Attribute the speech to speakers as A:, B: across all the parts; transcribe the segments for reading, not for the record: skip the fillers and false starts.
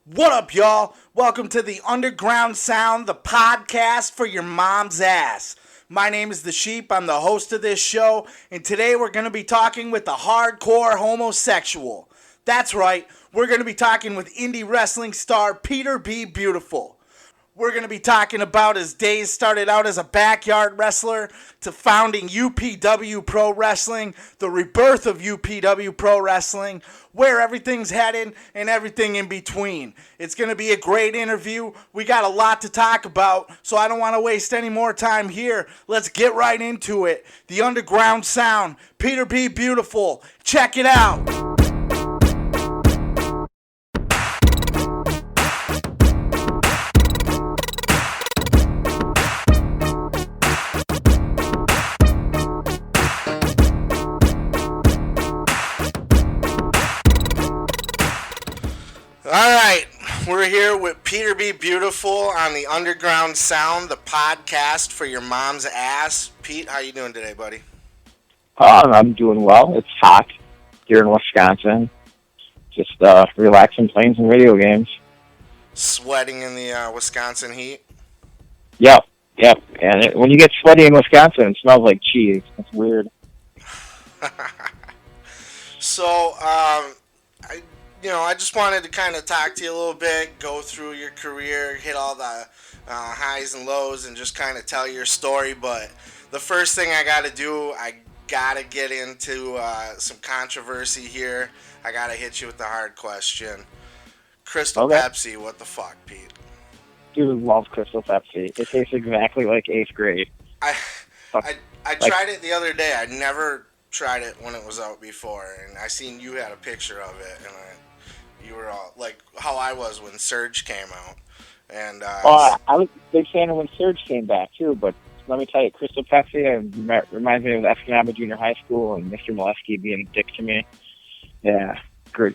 A: What up, y'all? Welcome to the Underground Sound, the podcast for your mom's ass. My name is The Sheep. I'm the host of this show, and today we're going to be talking with the Hardcore Homosexual. That's right, we're going to be talking with indie wrestling star Peter B. Beautiful. We're going to be talking about his days started out as a backyard wrestler to founding UPW Pro Wrestling, the rebirth of UPW Pro Wrestling, where everything's headed, and everything in between. It's going to be a great interview. We got a lot to talk about, so I don't want to waste any more time here. Let's get right into it. The Underground Sound, Peter B. Beautiful. Check it out. All right, we're here with Peter B. Beautiful on the Underground Sound, the podcast for your mom's ass. Pete, how you doing today, buddy?
B: I'm doing well. It's hot here in Wisconsin. Just relaxing, playing some video games.
A: Sweating in the Wisconsin heat?
B: Yep. And when you get sweaty in Wisconsin, it smells like cheese. It's weird.
A: So, I just wanted to kind of talk to you a little bit, go through your career, hit all the highs and lows, and just kind of tell your story. But the first thing I got to do, I got to get into some controversy here. I got to hit you with the hard question. Crystal Pepsi, what the fuck, Pete?
B: Dude loves Crystal Pepsi. It tastes exactly like 8th grade.
A: I tried it the other day. I never tried it when it was out before, and I seen you had a picture of it, and you were all like how I was when Surge came out. And
B: I was a big fan of when Surge came back too, but let me tell you, Crystal Pepsi reminds me of Escanaba Junior High School and Mr. Molesky being a dick to me. Yeah, good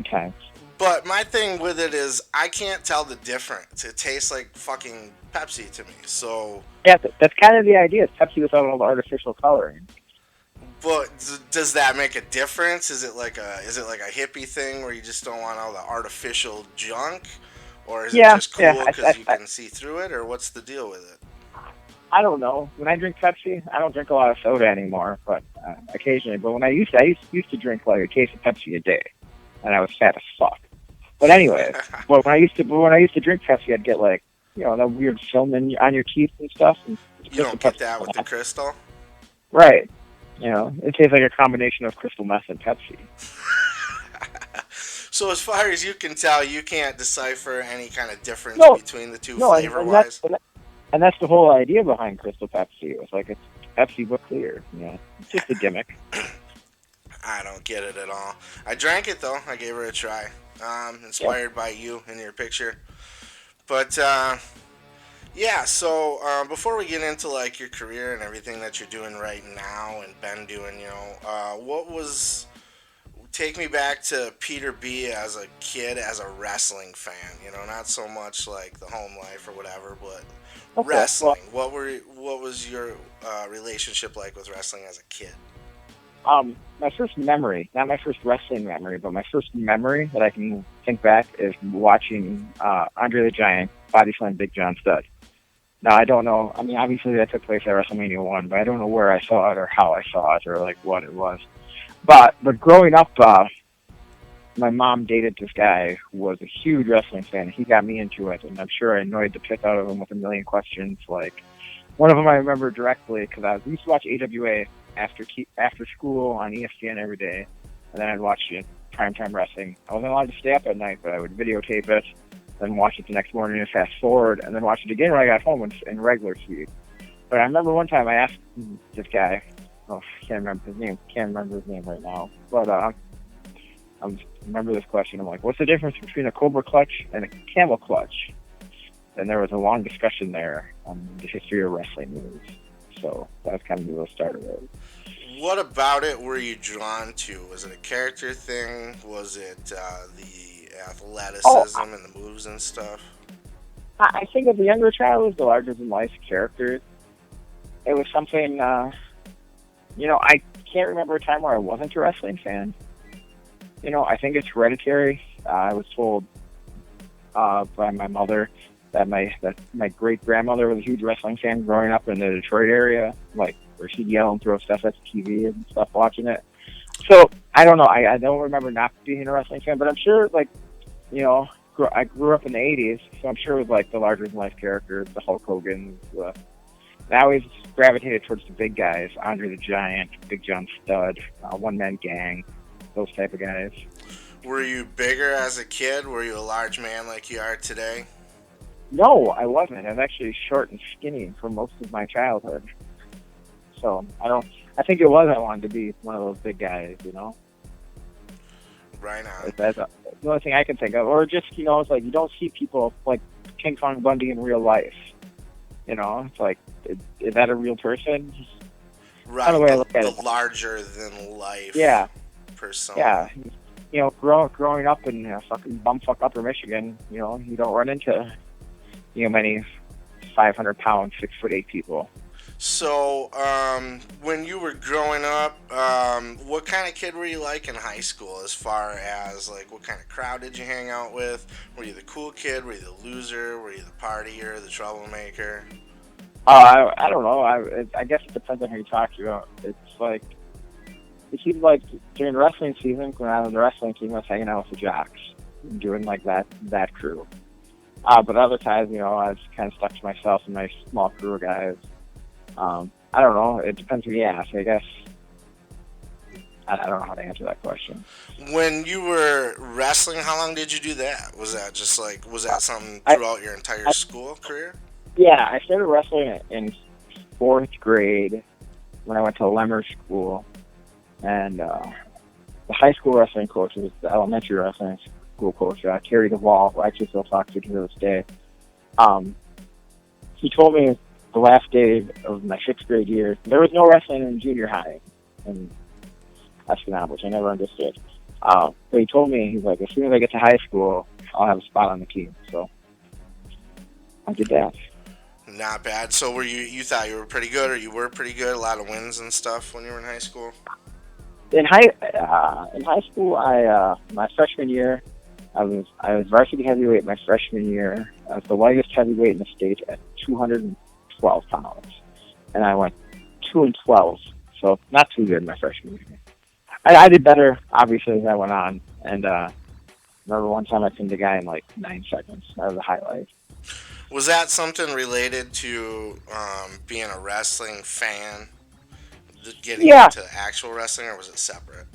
B: times.
A: But my thing with it is I can't tell the difference. It tastes like fucking Pepsi to me. So
B: yeah, that's kind of the idea. It's Pepsi without all the artificial coloring.
A: But does that make a difference? Is it like a hippie thing where you just don't want all the artificial junk, or is it just cool because you can see through it, or what's the deal with it?
B: I don't know. When I drink Pepsi, I don't drink a lot of soda anymore, but occasionally. But when I used to drink like a case of Pepsi a day, and I was fat as fuck. But anyway, when I used to drink Pepsi, I'd get like that weird film on your teeth and stuff. And
A: you don't get that with the Crystal,
B: right? It tastes like a combination of crystal meth and Pepsi.
A: So as far as you can tell, you can't decipher any kind of difference between the two flavor-wise?
B: And that's the whole idea behind Crystal Pepsi. It's like it's Pepsi but clear. It's just a gimmick.
A: I don't get it at all. I drank it, though. I gave it a try. Inspired by you in your picture. But, yeah, so before we get into like your career and everything that you're doing right now and been doing, take me back to Peter B as a kid, as a wrestling fan. Not so much like the home life or whatever, but wrestling. Well, what was your relationship like with wrestling as a kid?
B: My first memory, not my first wrestling memory, but my first memory that I can think back is watching Andre the Giant body slam Big John Studd. Now, I don't know. I mean, obviously that took place at WrestleMania 1, but I don't know where I saw it or how I saw it or like what it was. But growing up, my mom dated this guy who was a huge wrestling fan. He got me into it, and I'm sure I annoyed the piss out of him with a million questions. Like one of them I remember directly because we used to watch AWA after school on ESPN every day, and then I'd watch primetime wrestling. I wasn't allowed to stay up at night, but I would videotape it, then watch it the next morning and fast forward, and then watch it again when I got home in regular speed. But I remember one time I asked this guy, I can't remember his name right now, but I remember this question. I'm like, what's the difference between a Cobra clutch and a camel clutch? And there was a long discussion there on the history of wrestling moves. So that was kind of the start of it.
A: What about it were you drawn to? Was it a character thing? Was it the athleticism and the moves and stuff?
B: I think as a younger child, it was the larger-than-life characters. It was something, I can't remember a time where I wasn't a wrestling fan. I think it's hereditary. I was told by my mother. That my great grandmother was a huge wrestling fan growing up in the Detroit area, like where she'd yell and throw stuff at the TV and stuff watching it. So I don't know. I don't remember not being a wrestling fan, but I'm sure, like, you know, I grew up in the '80s, so I'm sure it was like the larger than life characters, the Hulk Hogan. I always gravitated towards the big guys, Andre the Giant, Big John Studd, One Man Gang, those type of guys.
A: Were you bigger as a kid? Were you a large man like you are today?
B: No, I wasn't. I was actually short and skinny for most of my childhood. So I think it was I wanted to be one of those big guys, you know?
A: Right on.
B: That's the only thing I can think of. Or just, you know, it's like you don't see people like King Kong Bundy in real life. You know, it's like, is that a real person?
A: Right,
B: Kind of way I look at
A: the
B: it.
A: larger than life persona.
B: Yeah. You know, growing up in fucking bumfuck Upper Michigan, you know, you don't run into, you know, many 500-pound, 6'8" people.
A: So, when you were growing up, what kind of kid were you like in high school as far as, like, what kind of crowd did you hang out with? Were you the cool kid? Were you the loser? Were you the partier, the troublemaker?
B: I don't know. I guess it depends on who you talk to. It's like, it seems like during wrestling season, when I was on the wrestling team, I was hanging out with the jocks, doing like that crew. But other times, you know, I was kind of stuck to myself and my small crew of guys. I don't know. It depends who you ask, I guess. I don't know how to answer that question.
A: When you were wrestling, how long did you do that? Was that just like, was that something throughout your entire school career?
B: Yeah, I started wrestling in 4th grade when I went to Lemmer School. And the high school wrestling coach was the elementary wrestling school coach, Kerry DeWall, who I actually still talk to this day. He told me the last day of my 6th grade year, there was no wrestling in junior high in Esplanade, which I never understood. But he told me, he's like, as soon as I get to high school, I'll have a spot on the team. So I did that.
A: Not bad. So were you thought you were pretty good, or you were pretty good? A lot of wins and stuff when you were in high school?
B: In high school, my freshman year, I was varsity heavyweight my freshman year. I was the lightest heavyweight in the state at 212 pounds, and I went 2-12. So not too good my freshman year. I did better, obviously, as I went on. And remember one time I pinned a guy in like 9 seconds. That was a highlight.
A: Was that something related to being a wrestling fan, getting into actual wrestling, or was it separate?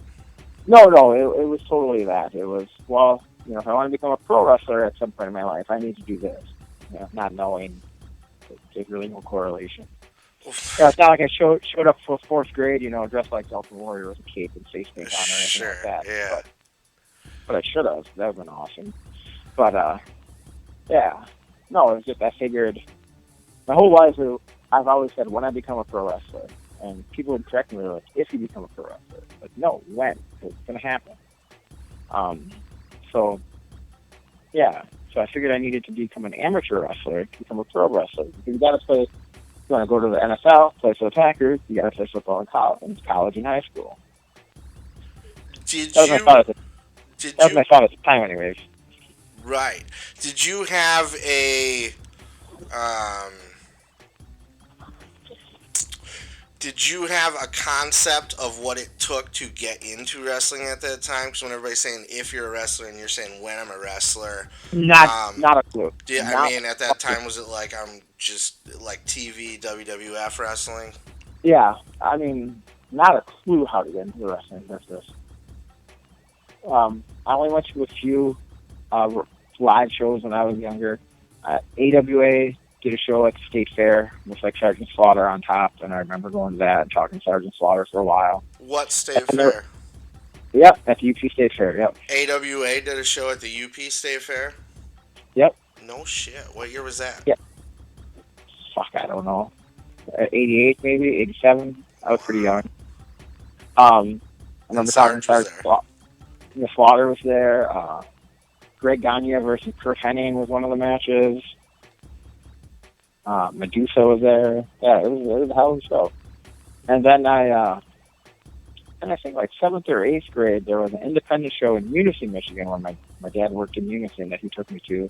B: No, it was totally that. It was, well, you know, if I want to become a pro wrestler at some point in my life, I need to do this. You know, not knowing there's really no correlation. You know, it's not like I showed up for 4th grade, you know, dressed like Delta Warrior with a cape and face paint on or anything like that.
A: Yeah.
B: But I should have. That would have been awesome. But, yeah. No, it was just, I figured, my whole life, I've always said, when I become a pro wrestler. And people would correct me, like, if you become a pro wrestler. Like, no, when? It's going to happen. So, yeah. So I figured I needed to become an amateur wrestler to become a pro wrestler. Because you got to play, you want to go to the NFL, play for the Packers, you got to play football in college and high school. That was my thought at the time, anyways.
A: Right. Did you have a concept of what it took to get into wrestling at that time? Because when everybody's saying if you're a wrestler and you're saying when I'm a wrestler,
B: not a clue.
A: I mean, at that time, was it like I'm just like TV, WWF wrestling?
B: Yeah, I mean, not a clue how to get into the wrestling business. I only went to a few live shows when I was younger. AWA did a show at the State Fair with like Sergeant Slaughter on top, and I remember going to that and talking to Sergeant Slaughter for a while.
A: What State Fair?
B: Yep, at the UP State Fair, yep.
A: AWA did a show at the UP State Fair?
B: Yep.
A: No shit. What year was that?
B: Yep. Fuck, I don't know. 88 maybe, 87. I was pretty young. I remember talking to Sergeant Slaughter was there. Greg Gagne versus Kurt Hennig was one of the matches. Medusa was there. Yeah, it was a hell of a show. And then I think like 7th or 8th grade, there was an independent show in Unison, Michigan, where my dad worked in Unison that he took me to.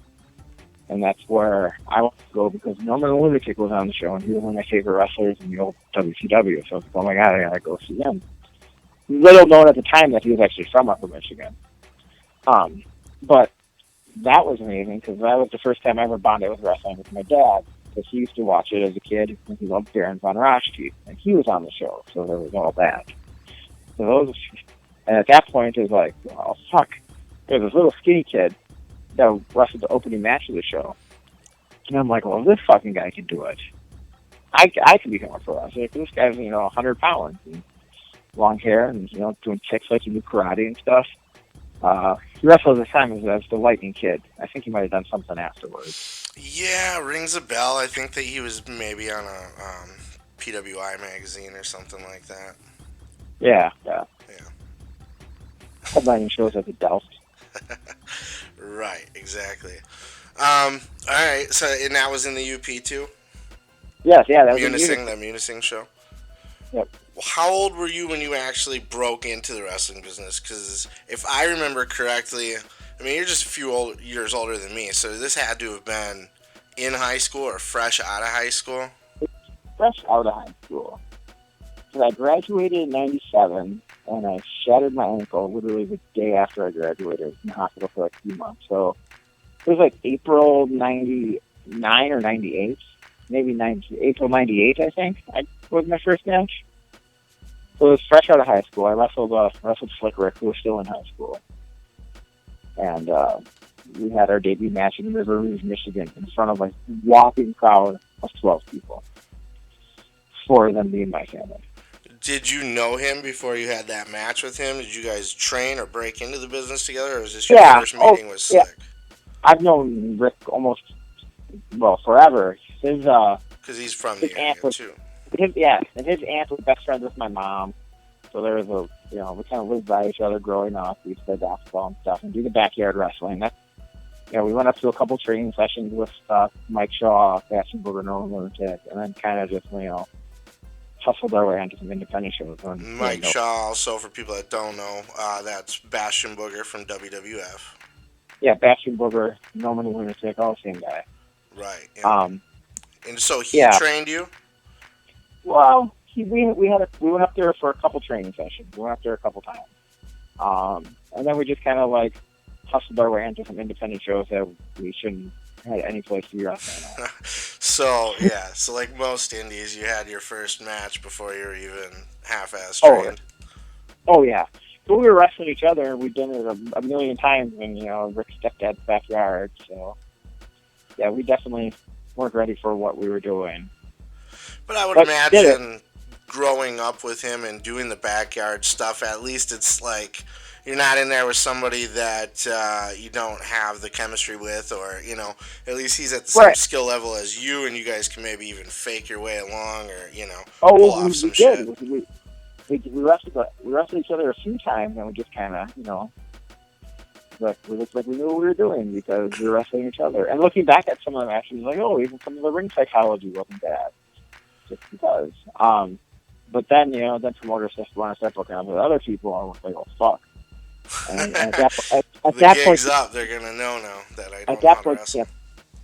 B: And that's where I want to go because Norman the Lunatic was on the show, and he was one of my favorite wrestlers in the old WCW. So I was like, oh my God, I gotta go see him. Little known at the time that he was actually from Upper Michigan. But that was amazing because that was the first time I ever bonded with wrestling with my dad, because he used to watch it as a kid, and he loved Baron von Raschke, and he was on the show, so there was all that. So those, and at that point, it was like, oh fuck, there's this little skinny kid that wrestled the opening match of the show, and I'm like, well, this fucking guy can do it. I can become a pro wrestler. This guy's 100 pounds, and long hair, and doing kicks like he knew karate and stuff. He wrestled at the time as the Lightning Kid. I think he might have done something afterwards.
A: Yeah, rings a bell. I think that he was maybe on a PWI magazine or something like that.
B: Yeah.
A: Yeah.
B: Headlining shows at the Delft.
A: Right, exactly. All right, so and that was in the UP too?
B: Yes, yeah, that was
A: that Munising show?
B: Yep.
A: How old were you when you actually broke into the wrestling business? Because if I remember correctly, I mean, you're just a few years older than me, so this had to have been in high school or fresh out of high school?
B: Fresh out of high school. Because I graduated in 97, and I shattered my ankle literally the day after I graduated. I was in the hospital for like a few months. So it was like April 99 or 98. Maybe April 98, I think, was my first match. So it was fresh out of high school. I wrestled Slick Rick, who was still in high school. And we had our debut match in River Rouge, Michigan, in front of a whopping crowd of 12 people. 4 of them being my family.
A: Did you know him before you had that match with him? Did you guys train or break into the business together, or was this your first meeting with Slick?
B: Yeah. I've known Rick forever.
A: Because he's from the area, too.
B: And his aunt was best friends with my mom. So there was we kind of lived by each other growing up. We used to play basketball and stuff and do the backyard wrestling. We went up to a couple training sessions with Mike Shaw, Bastion Booger, Norman Lunatic, and then kind of just, hustled our way onto some independent shows.
A: Mike Shaw, also, for people that don't know, that's Bastion Booger from WWF.
B: Yeah, Bastion Booger, Norman Lunatic, all the same guy.
A: Right. Yeah. And so he trained you?
B: Well, we went up there for a couple training sessions. We went up there a couple times. And then we just kind of hustled our way into some independent shows that we shouldn't have any place to be wrestling.
A: So like most indies, you had your first match before you were even half-ass trained.
B: Oh yeah. But we were wrestling each other, and we'd done it a million times in, Rick's stepdad's backyard. So, yeah, we definitely weren't ready for what we were doing.
A: But I would imagine growing up with him and doing the backyard stuff, at least it's like you're not in there with somebody that you don't have the chemistry with, or, at least he's at the same skill level as you, and you guys can maybe even fake your way along, or, pull off some shit.
B: We wrestled each other a few times, and we just kind of, we looked like we knew what we were doing because we were wrestling each other. And looking back at some of the matches, even some of the ring psychology wasn't bad, just because. But then, then promoters just want to start booking up with other people, and we're like, oh fuck. And at that
A: gig's
B: point,
A: up, they're gonna know now that I don't
B: know how to
A: wrestle.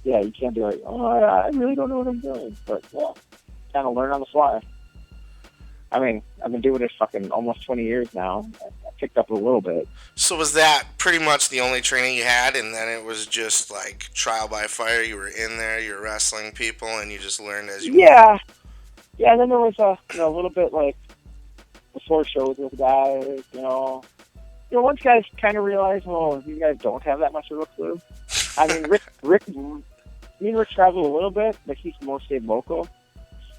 B: You can't be like, I really don't know what I'm doing, but kind of learn on the fly. I mean, I've been doing this fucking almost 20 years now. I picked up a little bit.
A: So was that pretty much the only training you had, and then it was just like trial by fire? You were in there, you were wrestling people, and you just learned as you went?
B: Yeah, and then there was a little bit like before shows with guys, once guys kind of realized, these guys don't have that much of a clue. I mean, Rick traveled a little bit, but he's mostly local,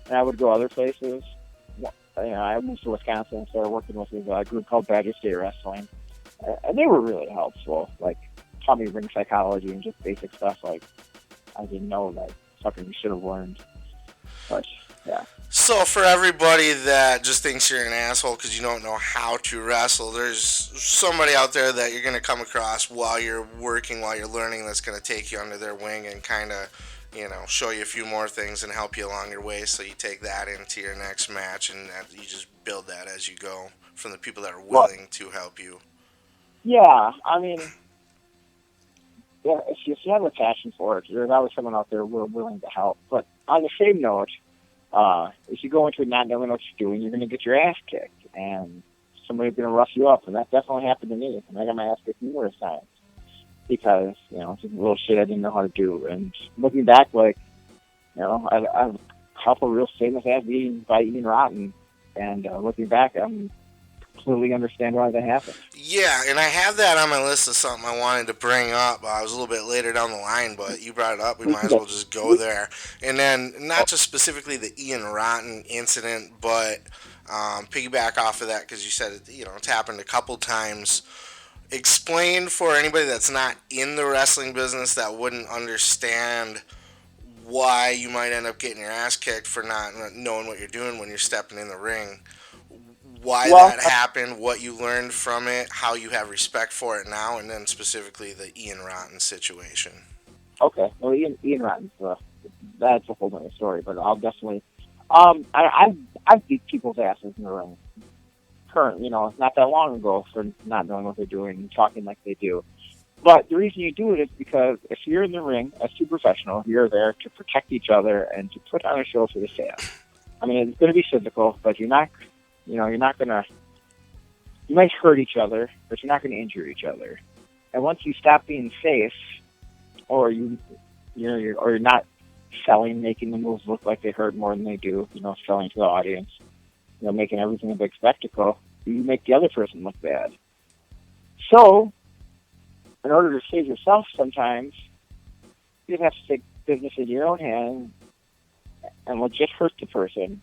B: and I would go other places. I moved to Wisconsin and started working with a group called Badger State Wrestling, and they were really helpful. Like, taught me ring psychology and just basic stuff like I didn't know that fucking we should have learned. But yeah.
A: So for everybody that just thinks you're an asshole because you don't know how to wrestle, there's somebody out there that you're gonna come across while you're working, while you're learning, that's gonna take you under their wing and kind of, show you a few more things and help you along your way, so you take that into your next match, and you just build that as you go from the people that are willing to help you.
B: Yeah, I mean, yeah, if you have a passion for it, there's always someone out there willing to help. But on the same note, if you go into it not knowing what you're doing, you're going to get your ass kicked, and somebody's going to rough you up, and that definitely happened to me. And I got my ass kicked numerous times because, just a little shit I didn't know how to do. And looking back, like, I've a couple real famous ass beatings by Ian Rotten, and looking back, I'm completely understand why that happened.
A: Yeah, and I have that on my list of something I wanted to bring up. I was a little bit later down the line, but you brought it up. We might as well just go there. And then, not just specifically the Ian Rotten incident, but piggyback off of that, because you said it's happened a couple times. Explain for anybody that's not in the wrestling business that wouldn't understand why you might end up getting your ass kicked for not knowing what you're doing when you're stepping in the ring. Why that happened, what you learned from it, how you have respect for it now, and then specifically the Ian Rotten situation.
B: Okay, well, Ian Rotten's that's a whole other story, but I'll definitely. I've beat people's asses in the ring. Not that long ago for not knowing what they're doing and talking like they do. But the reason you do it is because if you're in the ring as two professionals, you're there to protect each other and to put on a show for the fans. I mean, it's going to be physical, but you're not gonna. You might hurt each other, but you're not going to injure each other. And once you stop being safe, or you're not selling, making the moves look like they hurt more than they do, selling to the audience, making everything a big spectacle, you make the other person look bad. So, in order to save yourself sometimes, you'd have to take business in your own hand and legit hurt the person,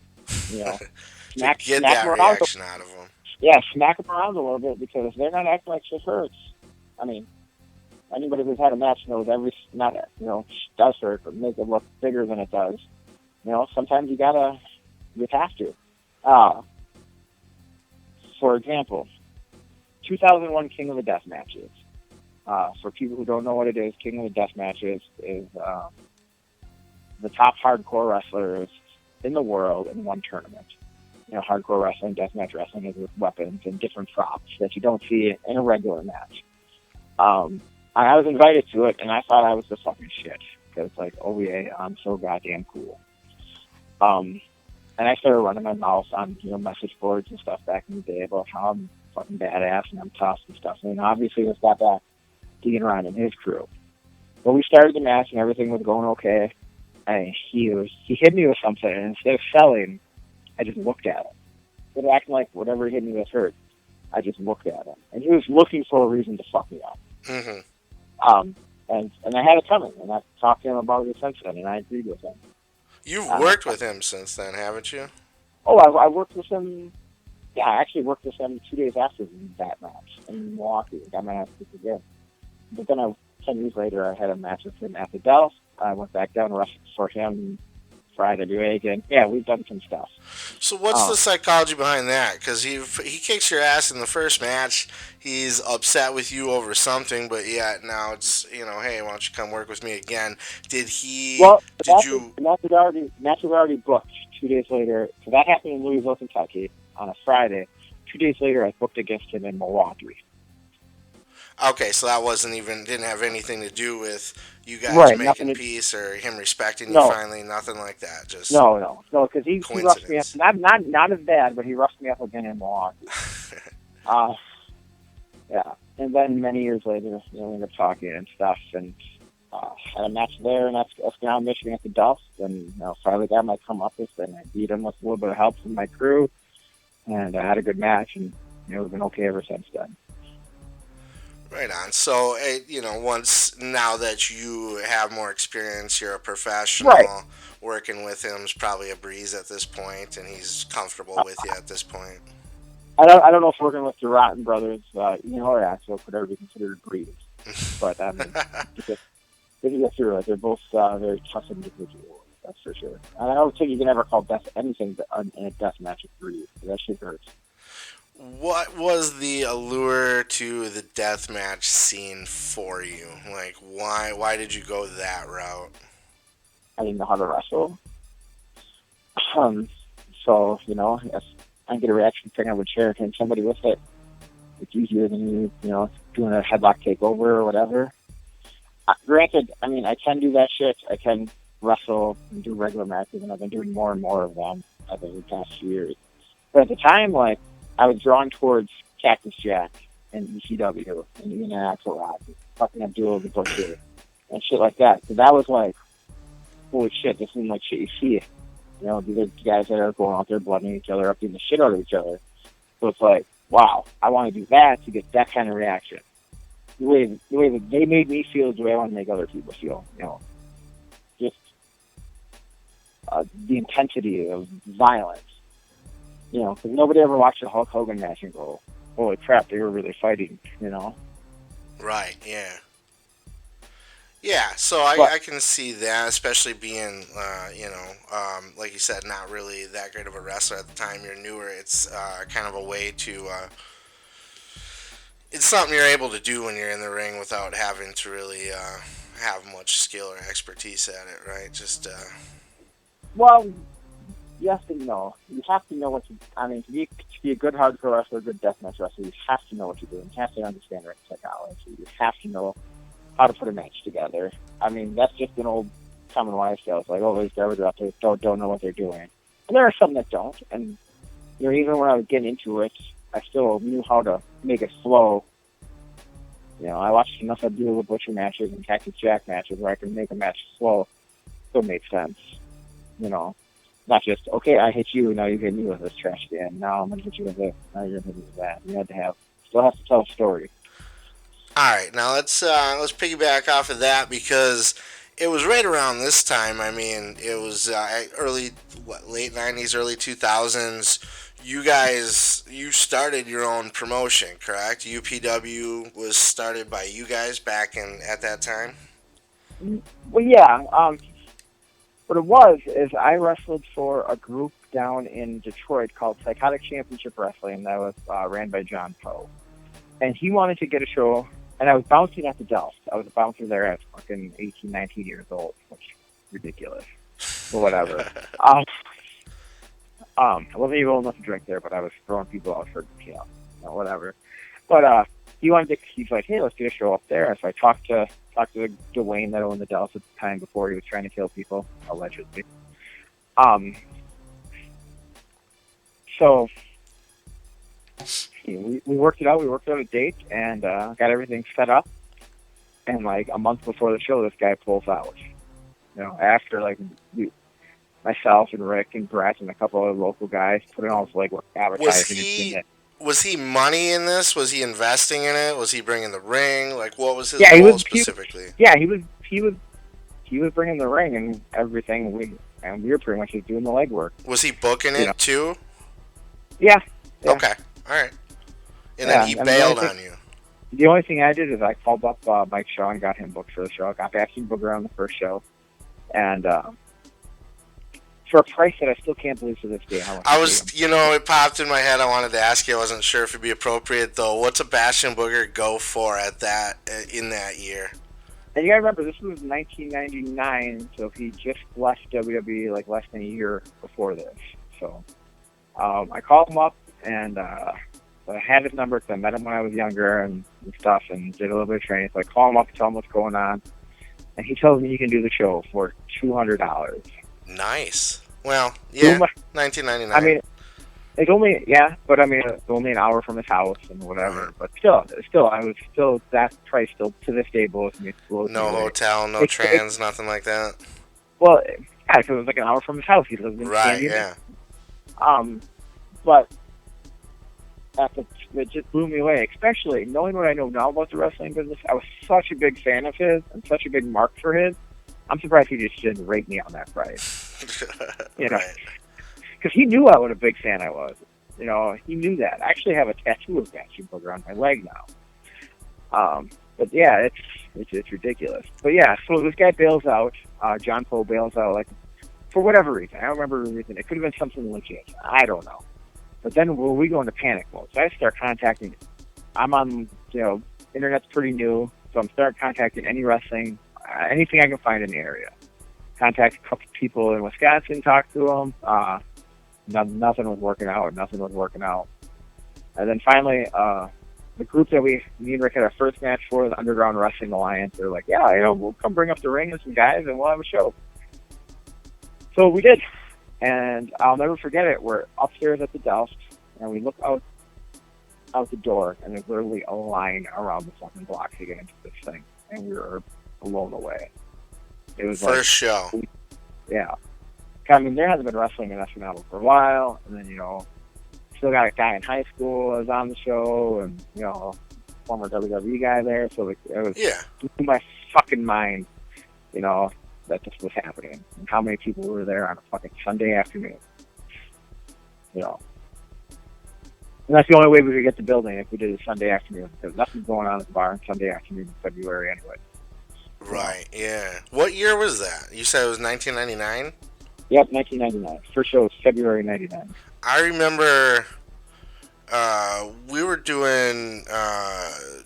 A: Get that reaction out of them.
B: Yeah, smack them around a little bit, because if they're not acting like shit hurts, I mean, anybody who's had a match knows does hurt, but make it look bigger than it does. Sometimes you have to. For example, 2001 King of the Death matches. For people who don't know what it is, King of the Death matches is the top hardcore wrestlers in the world in one tournament. Hardcore wrestling, deathmatch wrestling is with weapons and different props that you don't see in a regular match. I was invited to it, and I thought I was the fucking shit. Because, oh yeah, I'm so goddamn cool. And I started running my mouth on, message boards and stuff back in the day about how I'm fucking badass and I'm tough and stuff. And obviously this got back to Ian Ryan and his crew. But we started the match and everything was going okay. And he hit me with something, and instead of selling, I just looked at him. Instead of acting like whatever hit me was hurt, I just looked at him. And he was looking for a reason to fuck me up.
A: Mm-hmm.
B: And I had it coming, and I talked to him about it since then, and I agreed with him.
A: You've worked with him since then, haven't you?
B: Oh, I worked with him. Yeah, I actually worked with him 2 days after that match in Milwaukee. Got my ass kicked again. But then 10 years later, I had a match with him at the Dells. I went back down and wrestled for him for IWA again. Yeah, we've done some stuff.
A: So what's the psychology behind that? Because he kicks your ass in the first match. He's upset with you over something, but yet now it's, hey, why don't you come work with me again? Did he...
B: Well, the match was already booked 2 days later. So that happened in Louisville, Kentucky on a Friday. 2 days later, I booked against him in Milwaukee.
A: Okay, so that didn't have anything to do with you guys making peace or him respecting you finally, nothing like that. Just
B: no, because he roughed me up. Not as bad, but he roughed me up again in Milwaukee. Yeah, and then many years later, we ended up talking and stuff, and had a match there in Escanaba, Michigan at the Dust, and finally got my comeuppance, and I beat him with a little bit of help from my crew, and I had a good match, and we've been okay ever since then.
A: Right on. So, now that you have more experience, you're a professional,
B: right.
A: Working with him is probably a breeze at this point, and he's comfortable with you at this point.
B: I don't know if working with the Rotten brothers, or Axel could ever be considered a breeze. But, I mean, they get through it. They're both very tough individuals, that's for sure. And I don't think you can ever call anything in a death match a breeze. That shit hurts.
A: What was the allure to the deathmatch scene for you? Why did you go that route?
B: I didn't know how to wrestle. So, if I get a reaction thing, I would share it and somebody with it. It's easier than doing a headlock takeover or whatever. Granted, I mean, I can do that shit. I can wrestle and do regular matches, and I've been doing more and more of them over the past few years. But at the time, like, I was drawn towards Cactus Jack and ECW and Ian Axelrod and fucking Abdul the Butcher and shit like that. So that was like, holy shit, this isn't like shit you see. You know, these are guys that are going out there blooding each other up, beating the shit out of each other. So it's like, wow, I want to do that to get that kind of reaction. The way that they made me feel is the way I want to make other people feel. You know, just the intensity of violence. You know, because nobody ever watched a Hulk Hogan match and go, holy crap, they were really fighting, you know?
A: Right, yeah. Yeah, so I can see that, especially being, like you said, not really that great of a wrestler at the time. You're newer. It's kind of a way to... it's something you're able to do when you're in the ring without having to really have much skill or expertise at it, right? Just...
B: Well, yes and no. You have to know what you... I mean, to be a good hardcore wrestler, a good deathmatch wrestler, you have to know what you're doing. You have to understand ring psychology. You have to know how to put a match together. I mean, that's just an old common wives' tale. It's like, oh, these garbage out there don't know what they're doing. And there are some that don't. And, you know, even when I was getting into it, I still knew how to make it flow. You know, I watched enough of Abdul the Butcher matches and Cactus Jack matches where I could make a match flow. So it made sense. You know, not just, okay, I hit you, now you hit me with this trash can. Now I'm going to hit you with this. Now you're going to hit me with that. You still have to tell a story.
A: All right, now let's piggyback off of that because it was right around this time. I mean, it was late 90s, early 2000s. You started your own promotion, correct? UPW was started by you guys back at that time?
B: Well, yeah. What it was is I wrestled for a group down in Detroit called Psychotic Championship Wrestling that was ran by John Poe. And he wanted to get a show. And I was bouncing at the Delft. I was a bouncer there at fucking 18, 19 years old, which is ridiculous. But whatever. I wasn't even old enough to drink there, but I was throwing people out for, whatever. But he's like, hey, let's get a show up there. So I talked to Dwayne that owned the Delft at the time before he was trying to kill people, allegedly. So we worked it out. We worked out a date and got everything set up. And like a month before the show, this guy pulls out. You know, after like myself and Rick and Brett and a couple of local guys put in all this legwork, advertising.
A: Was he money in this? Was he investing in it? Was he bringing the ring? Like, what was his role specifically?
B: He was bringing the ring and everything. We were pretty much just doing the legwork.
A: Was he booking it too?
B: Yeah.
A: Okay. All right. And then he bailed on you.
B: The only thing I did is I called up Mike Shaw and got him booked for the show. I got Bastion Booger on the first show. And for a price that I still can't believe to this day.
A: It popped in my head. I wanted to ask you. I wasn't sure if it'd be appropriate, though. What's a Bastion Booger go for in that year?
B: And you gotta remember, this was 1999, so he just left WWE like less than a year before this. So I called him up and I had his number because I met him when I was younger and stuff and did a little bit of training. So I call him up and tell him what's going on. And he tells me he can do the show for $200.
A: Nice. Well, yeah, 1999.
B: I mean, it's only an hour from his house and whatever. But still, that price still to this day blows me.
A: No hotel, no trans, nothing like that.
B: Well, yeah, because it was like an hour from his house. He lives in Canada.
A: Yeah.
B: But it just blew me away, especially knowing what I know now about the wrestling business. I was such a big fan of his and such a big mark for his. I'm surprised he just didn't rate me on that price. Because he knew what a big fan I was. You know, he knew that. I actually have a tattoo of Bastion Booger on my leg now. But yeah, it's ridiculous. But yeah, so this guy bails out. John Poe bails out, like, for whatever reason. I don't remember the reason. It could have been something legit. I don't know. But then we go into panic mode. So I start contacting. I'm on, internet's pretty new, so I'm starting contacting any wrestling, anything I can find in the area. Contact a couple people in Wisconsin, talk to them. Nothing was working out. And then finally, the group that me and Rick had our first match for, the Underground Wrestling Alliance, they're like, yeah, we'll come bring up the ring with some guys and we'll have a show. So we did. And I'll never forget it. We're upstairs at the Delft, and we look out the door, and there's literally a line around the fucking block to get into this thing. And we were blown away. It was
A: first show.
B: Yeah. I mean, there hasn't been wrestling in SNL for a while, and then, still got a guy in high school that was on the show, and, former WWE guy there, so it was in my fucking mind, that this was happening, and how many people were there on a fucking Sunday afternoon, And that's the only way we could get the building, if we did it Sunday afternoon, because nothing's going on at the bar on Sunday afternoon in February anyway.
A: Right, yeah. What year was that? You said it was 1999?
B: Yep, 1999. First show was February 99.
A: I remember we were doing,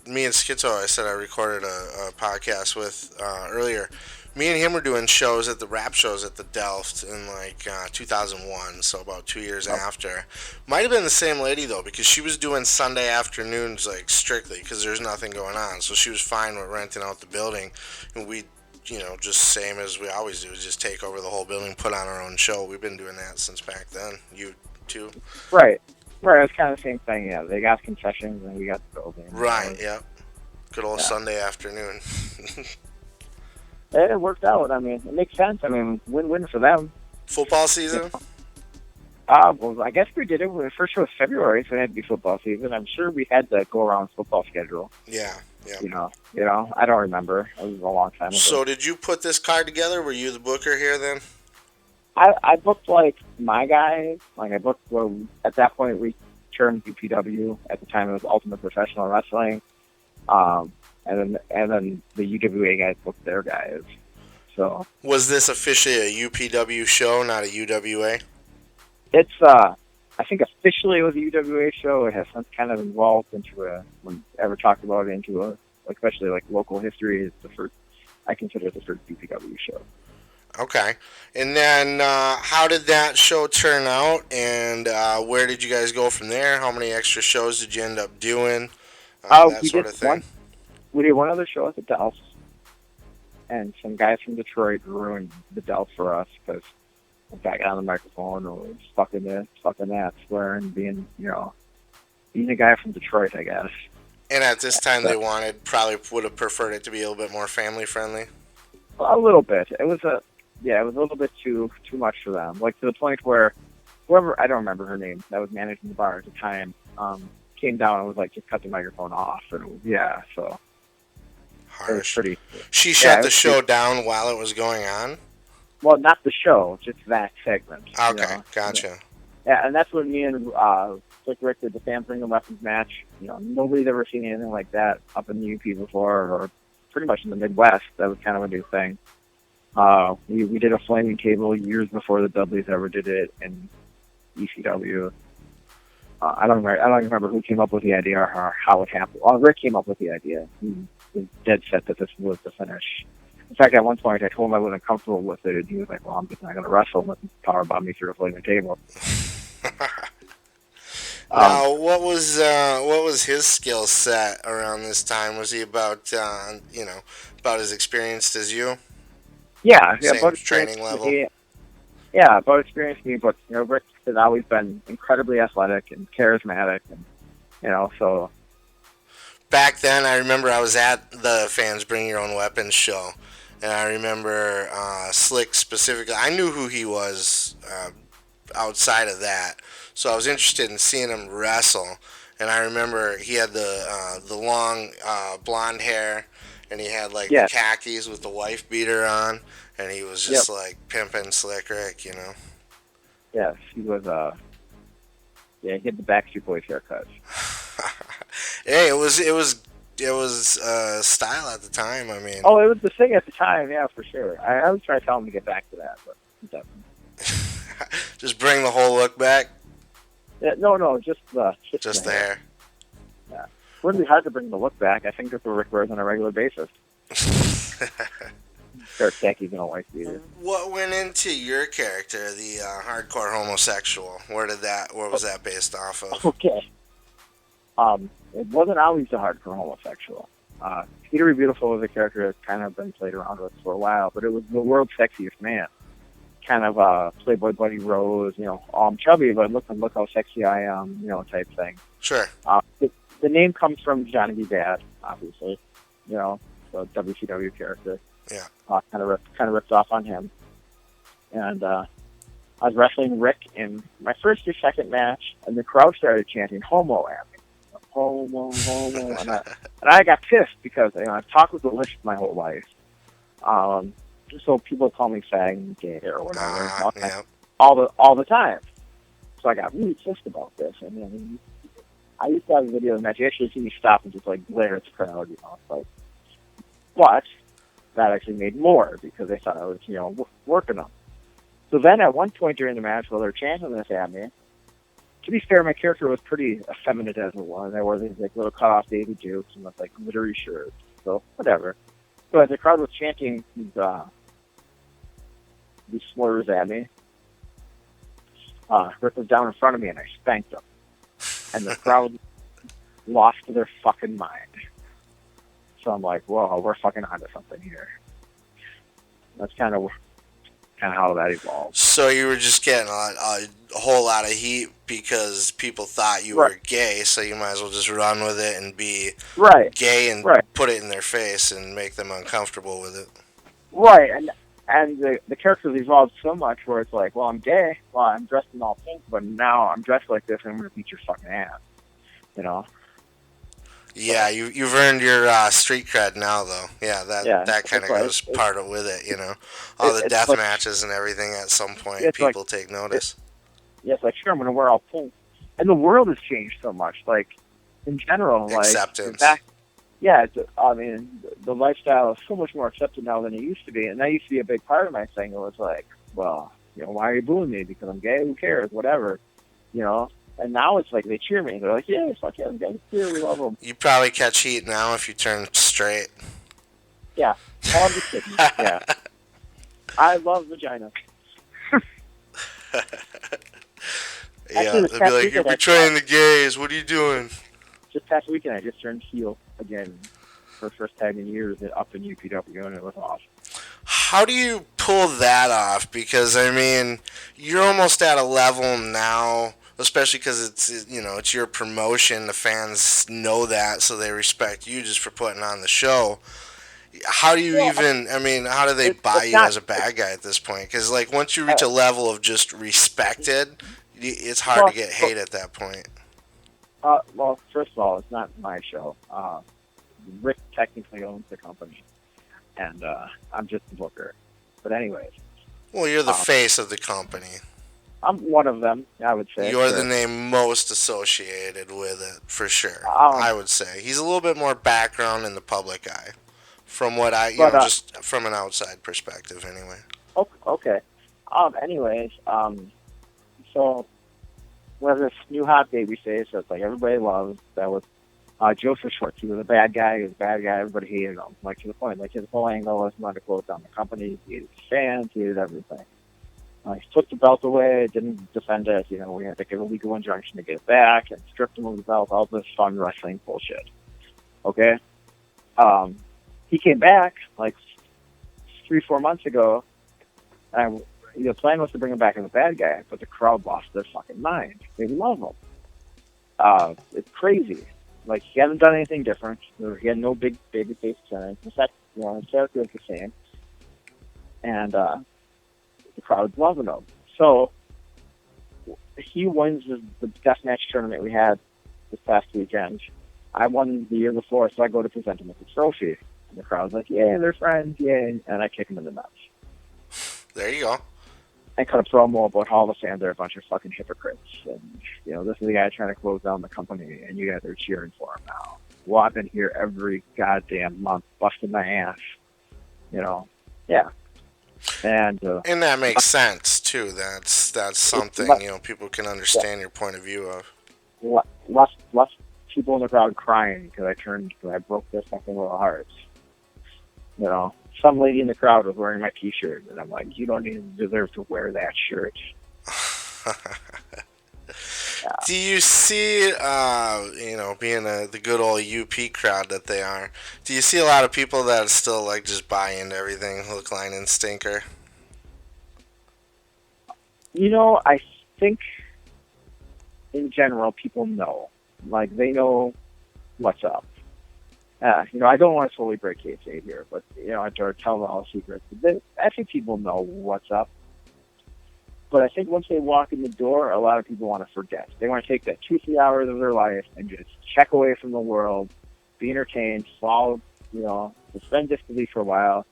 A: me and Schizo, I said I recorded a podcast with earlier. Me and him were doing shows at the rap shows at the Delft in 2001, so about 2 years after. Might have been the same lady though, because she was doing Sunday afternoons strictly because there's nothing going on. So she was fine with renting out the building, and we, just same as we always do, just take over the whole building, put on our own show. We've been doing that since back then. You too?
B: Right. It's kind of the same thing. Yeah, they got concessions and we got the building.
A: Right. Yeah. Good old Sunday afternoon.
B: It worked out. I mean, it makes sense. I mean, win-win for them.
A: Football season?
B: Well, I guess we did it when the first show was February, so it had to be football season. I'm sure we had to go around football schedule.
A: Yeah.
B: I don't remember. It was a long time ago.
A: So did you put this card together? Were you the booker here then?
B: I booked my guys. I booked at that point we turned UPW. At the time it was Ultimate Professional Wrestling. And then the UWA guys booked their guys. So
A: was this officially a UPW show, not a UWA?
B: It's I think officially it was a UWA show. It has some kind of evolved into when ever talked about it into especially local history. It's the first. I consider it the first UPW show.
A: Okay, and then how did that show turn out, and where did you guys go from there? How many extra shows did you end up doing? That sort of thing.
B: We did one other show at the Delft, and some guys from Detroit ruined the Delft for us because the guy got on the microphone and was fucking this, fucking that, swearing, being a guy from Detroit, I guess.
A: And at this time, they probably would have preferred it to be a little bit more family friendly.
B: A little bit. It was a little bit too much for them. To the point where whoever, I don't remember her name, that was managing the bar at the time, came down and was just cut the microphone off, and so.
A: Harsh. She shut the show down while it was going on?
B: Well, not the show, just that segment.
A: Okay, gotcha.
B: Yeah, and that's when me and Rick did the Fans Bring the Weapons match. Nobody's ever seen anything like that up in the UP before, or pretty much in the Midwest. That was kind of a new thing. We did a flaming table years before the Dudleys ever did it in ECW. I don't remember who came up with the idea or how it happened. Well, Rick came up with the idea. He was dead set that this was the finish. In fact, at one point, I told him I wasn't comfortable with it, and he was like, "Well, I'm just not going to wrestle," and powerbomb me through a flaming table.
A: Now, what was his skill set around this time? Was he about about as experienced as you?
B: Yeah,
A: Same
B: about
A: training level.
B: About experience me, but Rick has always been incredibly athletic and charismatic, and so.
A: Back then, I remember I was at the Fans Bring Your Own Weapons show, and I remember Slick specifically. I knew who he was outside of that, so I was interested in seeing him wrestle. And I remember he had the long blonde hair, and he had the khakis with the wife beater on, and he was just pimping Slick Rick,
B: Yes, he was. He had the Backstreet Boys haircut.
A: Hey, it was style at the time. I mean.
B: Oh, it was the thing at the time, yeah, for sure. I was trying to tell him to get back to that, but he doesn't.
A: Just bring the whole look back.
B: Yeah, no, just the
A: hair.
B: Yeah, it wouldn't be hard to bring the look back. I think that's what Rick wears on a regular basis. Pair of khakis and a white beater.
A: What went into your character, the hardcore homosexual? What was that based off of?
B: Okay. it wasn't always the Hardcore Homosexual. Peter Be Beautiful was a character that's kind of been played around with for a while, but it was the world's sexiest man. Kind of Playboy Buddy Rose, I'm chubby, but look how sexy I am, type thing.
A: Sure.
B: The name comes from Johnny B. Bad, obviously, the WCW character.
A: Yeah.
B: Kind of ripped off on him. And I was wrestling Rick in my first or second match, and the crowd started chanting "homo" at me. Homo, homo, and I got pissed because I've talked with the list my whole life. So people call me fag and gay or whatever, all the time. So I got really pissed about this. And then I used to have a video of the match. You actually see me stop and just glare at the crowd, But that actually made more because they thought I was, working them. So then at one point during the match, while they're chanting this at me, to be fair, my character was pretty effeminate as it was. I wore these little cut-off Davy Dukes and with glittery shirts, so whatever. So as the crowd was chanting these slurs at me, Rick was down in front of me and I spanked him, and the crowd lost their fucking mind. So I'm like, whoa, we're fucking onto something here. That's kind of how that evolved.
A: So you were just getting a whole lot of heat because people thought you were gay, so you might as well just run with it and be gay and put it in their face and make them uncomfortable with it.
B: Right, and the characters evolved so much where it's like, well, I'm gay, well, I'm dressed in all pink, but now I'm dressed like this and I'm going to beat your fucking ass,
A: Yeah, you've earned your street cred now, though. Yeah, that kind of goes part of with it, All the death matches and everything. At some point, people take notice.
B: Sure, I'm going to wear all pink, and the world has changed so much. In general,
A: acceptance.
B: The lifestyle is so much more accepted now than it used to be, and that used to be a big part of my thing. It was like, well, why are you booing me? Because I'm gay? Who cares? Whatever, And now it's like they cheer me. They're like, yeah, fuck yeah, guys cheer, we love them.
A: You probably catch heat now if you turn straight.
B: Yeah. Oh, I'm just kidding. Yeah. I love vagina.
A: Yeah, they'll be like, you're betraying the gays. What are you doing?
B: Just past weekend, I just turned heel again for the first time in years up in UPW, and it was awesome.
A: How do you pull that off? Because, you're almost at a level now, especially because it's your promotion. The fans know that, so they respect you just for putting on the show. How do you how do they buy you as a bad guy at this point? Because, once you reach a level of just respected, it's hard to get hate at that point.
B: Well, first of all, it's not my show. Rick technically owns the company, and I'm just the booker. But anyways.
A: Well, you're the face of the company.
B: I'm one of them, I would say.
A: You're the name most associated with it, for sure. I would say. He's a little bit more background in the public eye. From what just from an outside perspective, anyway.
B: Okay. So we have this new hot baby face that's everybody loves. That was Joseph Schwartz. He was a bad guy. He was a bad guy. Everybody hated him. To the point. His whole angle was not to close down the company. He hated his fans. He hated everything. He took the belt away. Didn't defend it. We had to get a legal injunction to get it back and stripped him of the belt. All this fun wrestling bullshit. Okay. He came back 3-4 months ago, and the plan was to bring him back as a bad guy, but the crowd lost their fucking mind. They love him. It's crazy. He hasn't done anything different. He had no big baby face turn. In fact, his character is the same. And the crowd's loving him. So he wins the deathmatch tournament we had this past weekend. I won the year before, so I go to present him with the trophy. And the crowd's like, yay, they're friends, yay. And I kick him in the nuts.
A: There you go.
B: I cut a promo about how the fans are a bunch of fucking hypocrites. And, this is the guy trying to close down the company, and you guys are cheering for him now. Well, I've been here every goddamn month, busting my ass. Yeah. And
A: that makes sense, too. That's something, people can understand your point of view of.
B: Less people in the crowd crying because I broke their fucking little hearts. Some lady in the crowd was wearing my T-shirt, and I'm like, you don't even deserve to wear that shirt.
C: Do you see, being the good old UP crowd that they are, do you see a lot of people that still like just buy into everything, hook, line, and stinker?
B: I think in general people know, like they know what's up. I don't want to totally break kayfabe here, but I tell them all secrets. I think people know what's up. But I think once they walk in the door, a lot of people want to forget. They want to take that 2-3 hours of their life and just check away from the world, be entertained, swallow, suspend disbelief for a while,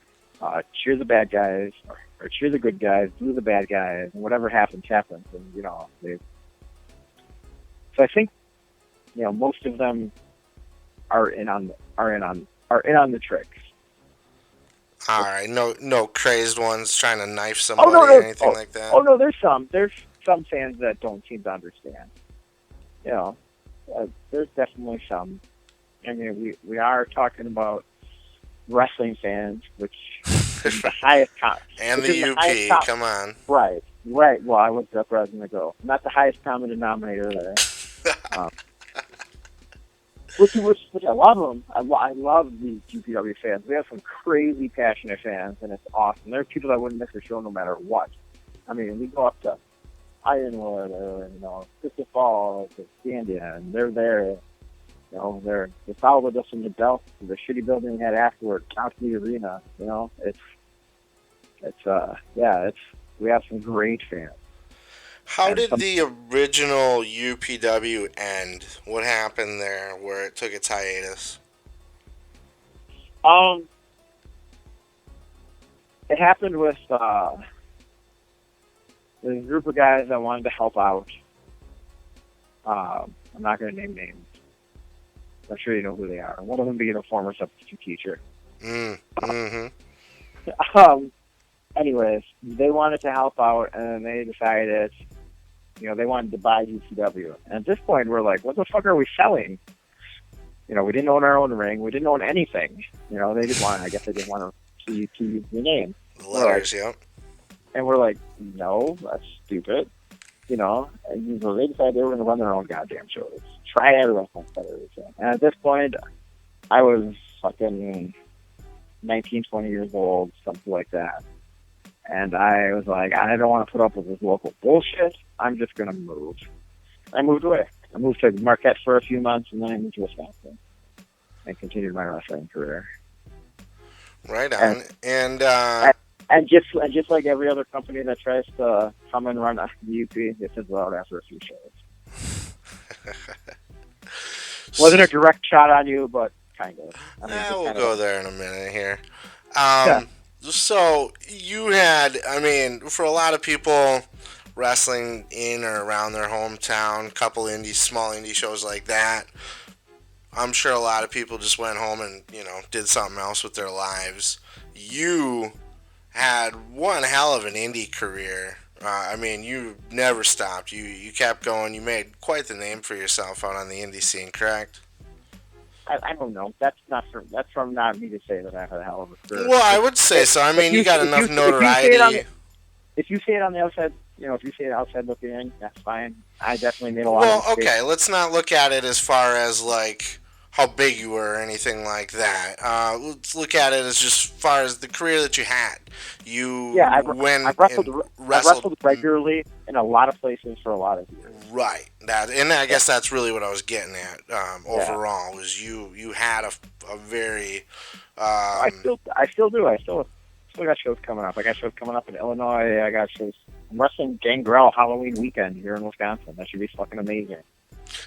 B: cheer the bad guys, or cheer the good guys, boo the bad guys, and whatever happens, happens. And, so I think, most of them are in on the tricks.
C: All right, no crazed ones trying to knife somebody or anything like that.
B: Oh no, there's some fans that don't seem to understand. There's definitely some. I mean, we are talking about wrestling fans, which is the highest
C: and the UP, come on.
B: Right. Well, I looked up where I was going to go. Not the highest common denominator there. Which I love them. I love these UPW fans. We have some crazy passionate fans, and it's awesome. There are people that wouldn't miss a show no matter what. I mean, we go up to Ironwood or Crystal Falls or Scandia, and they're there. They followed us from the Belt to the shitty building we had afterward, out to the arena. We have some great fans.
C: How did the original UPW end? What happened there where it took its hiatus?
B: It happened with a group of guys that wanted to help out. I'm not going to name names. I'm sure you know who they are. One of them being a former substitute teacher.
C: Mm-hmm.
B: Anyways, they wanted to help out, and they decided, they wanted to buy UCW. And at this point, we're like, what the fuck are we selling? We didn't own our own ring. We didn't own anything. They just wanted, I guess they didn't want to use the name.
C: The letters, yep.
B: And we're like, no, that's stupid. And so they decided they were going to run their own goddamn shows. Triad Wrestling Federation. And at this point, I was fucking 19, 20 years old, something like that. And I was like, I don't want to put up with this local bullshit. I'm just going to move. I moved away. I moved to Marquette for a few months, and then I moved to Wisconsin and continued my wrestling career.
C: Right on.
B: And just like every other company that tries to come and run a UP, it fizzles out after a few shows. Wasn't a direct shot on you, but kind of.
C: We'll go there in a minute here. So you had, for a lot of people, wrestling in or around their hometown, couple small indie shows like that, I'm sure a lot of people just went home and, did something else with their lives. You had one hell of an indie career. You never stopped. You kept going. You made quite the name for yourself out on the indie scene, correct?
B: I don't know. That's from not me to say that I had a hell of a career.
C: Well, I would say so. You got enough notoriety.
B: If you say it on the outside, if you say it outside looking in, that's fine. I definitely made a lot of mistakes.
C: Well, okay, let's not look at it as far as, how big you were or anything like that. Let's look at it as just far as the career that you had.
B: I wrestled regularly in a lot of places for a lot of years.
C: Right. I guess that's really what I was getting at overall, was you had a very...
B: I still do. I still got shows coming up. I got shows coming up in Illinois. I got shows... I'm wrestling Gangrel Halloween weekend here in Wisconsin. That should be fucking amazing.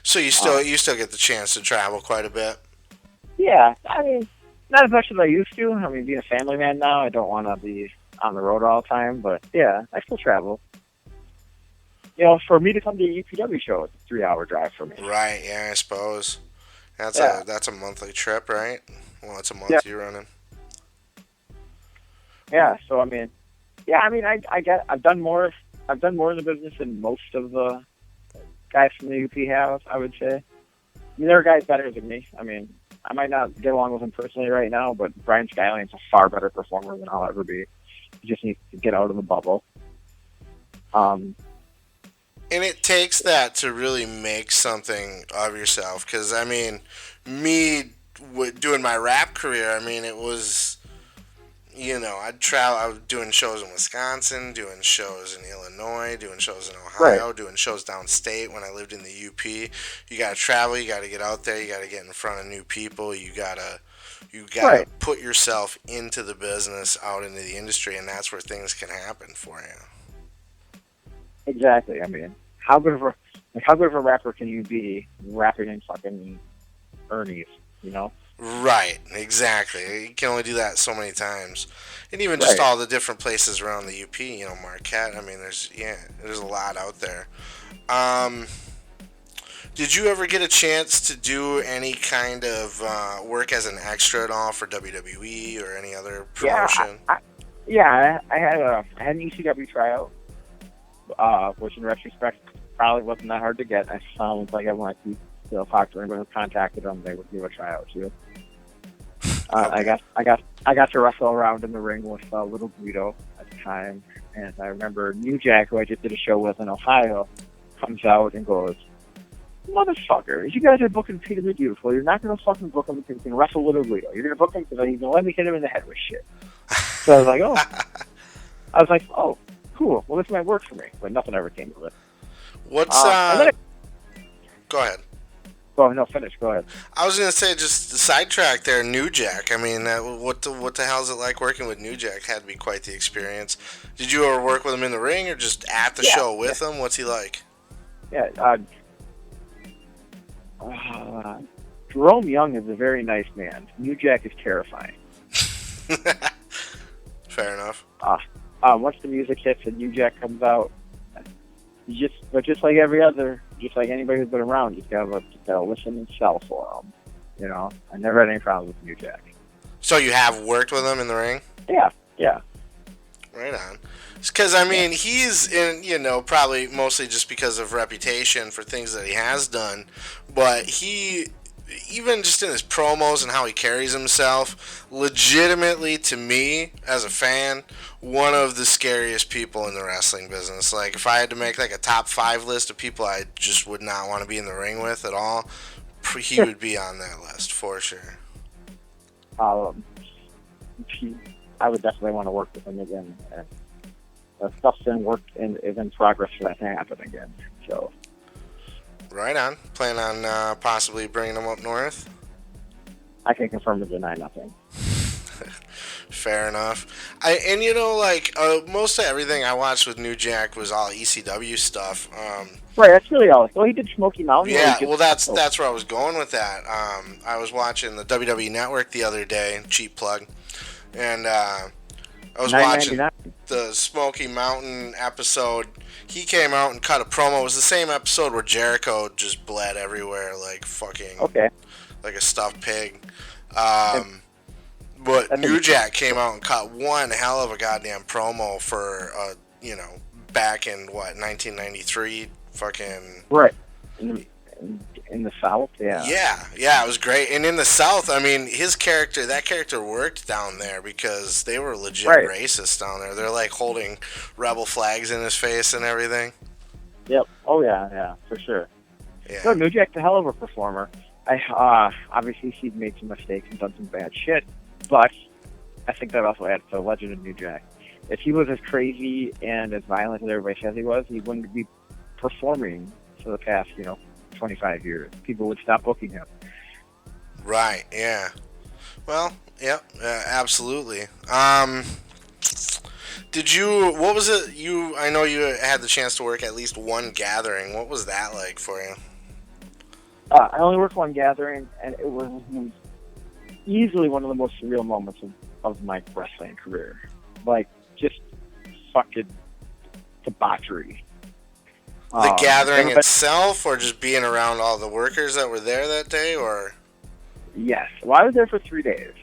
C: So you still get the chance to travel quite a bit?
B: Yeah, not as much as I used to. Being a family man now, I don't want to be on the road all the time, but yeah, I still travel. For me to come to a UPW show, it's a 3-hour drive for me.
C: Right, yeah, I suppose. That's a monthly trip, right? Well, it's a month you're running.
B: Yeah, so I've done more in the business than most of the guys from the UP have, I would say. There are guys better than me. I might not get along with him personally right now, but Brian Skyline's a far better performer than I'll ever be. He just needs to get out of the bubble.
C: And it takes that to really make something of yourself. Because, I mean, me doing my rap career, I mean, it was, you know, I'd travel. I was doing shows in Wisconsin, doing shows in Illinois, doing shows in
B: Right.
C: Ohio, doing shows downstate when I lived in the UP. You got to travel, you got to get out there, you got to get in front of new people, you gotta
B: Right.
C: put yourself into the business, out into the industry, and that's where things can happen for you.
B: Exactly. I mean, how good of a rapper can you be rapping in fucking Ernie's? You know.
C: Right, exactly. You can only do that so many times, and even just
B: Right.
C: all the different places around the UP. You know, Marquette. I mean, there's a lot out there. Um, did you ever get a chance to do any kind of work as an extra at all for WWE or any other
B: Yeah.
C: promotion?
B: Yeah. I had an ECW tryout, which in retrospect probably wasn't that hard to get. I sounds like everyone I keep still talk to anybody who contacted them, they would do a tryout too.
C: Okay.
B: I got to wrestle around in the ring with Little Guido at the time, and I remember New Jack, who I just did a show with in Ohio, comes out and goes, "Motherfucker, you guys are booking Peter the Beautiful. You're not gonna fucking book him because he can wrestle Little Guido. You're gonna book him because he's gonna let me hit him in the head with shit." So I was like, oh, cool. Well, this might work for me, but nothing ever came of it.
C: What's
B: And then
C: Go ahead.
B: finish. Go ahead.
C: I was gonna say, just the sidetrack there, New Jack. I mean, what the hell is it like working with New Jack? Had to be quite the experience. Did you ever work with him in the ring or just at the
B: Yeah,
C: show with him? What's he like?
B: Yeah. Jerome Young is a very nice man. New Jack is terrifying.
C: Fair enough.
B: Once the music hits and New Jack comes out, just like anybody who's been around, you gotta listen and sell for him. You know, I never had any problems with New Jack.
C: So you have worked with him in the ring?
B: Yeah.
C: Right on. Because, I mean, he's in, you know, probably mostly just because of reputation for things that he has done, but he, even just in his promos and how he carries himself, legitimately, to me, as a fan, one of the scariest people in the wrestling business. Like, if I had to make, like, a top 5 list of people I just would not want to be in the ring with at all, he would be on that list, for sure.
B: I would definitely want to work with him again. And stuff's is in progress for that to happen again. So.
C: Right on. Plan on possibly bringing him up north?
B: I can confirm or deny nothing.
C: Fair enough. And you know, like, most of everything I watched with New Jack was all ECW stuff.
B: Right, that's really all. Well, he did Smoky Mountain.
C: Yeah, well, that's where I was going with that. I was watching the WWE Network the other day, cheap plug, and I was watching the Smoky Mountain episode. He came out and cut a promo. It was the same episode where Jericho just bled everywhere like fucking like a stuffed pig. But New Jack came out and cut one hell of a goddamn promo for, you know, back in, 1993, fucking...
B: Right. In the South, yeah.
C: Yeah, it was great. And in the South, I mean, that character worked down there because they were legit racist down there. They're, like, holding rebel flags in his face and everything.
B: Yep. Oh, yeah, for sure.
C: Yeah.
B: No, New Jack's a hell of a performer. Obviously, he's made some mistakes and done some bad shit. But I think that also adds to the legend of New Jack. If he was as crazy and as violent as everybody says he was, he wouldn't be performing for the past, 25 years. People would stop booking him.
C: Right, yeah. Well, yep, absolutely. What was it, I know you had the chance to work at least one gathering. What was that like for you?
B: I only worked one gathering, and it was easily one of the most surreal moments of my wrestling career. Like, just fucking debauchery.
C: The gathering itself, or just being around all the workers that were there that day, or?
B: Yes. Well, I was there for 3 days.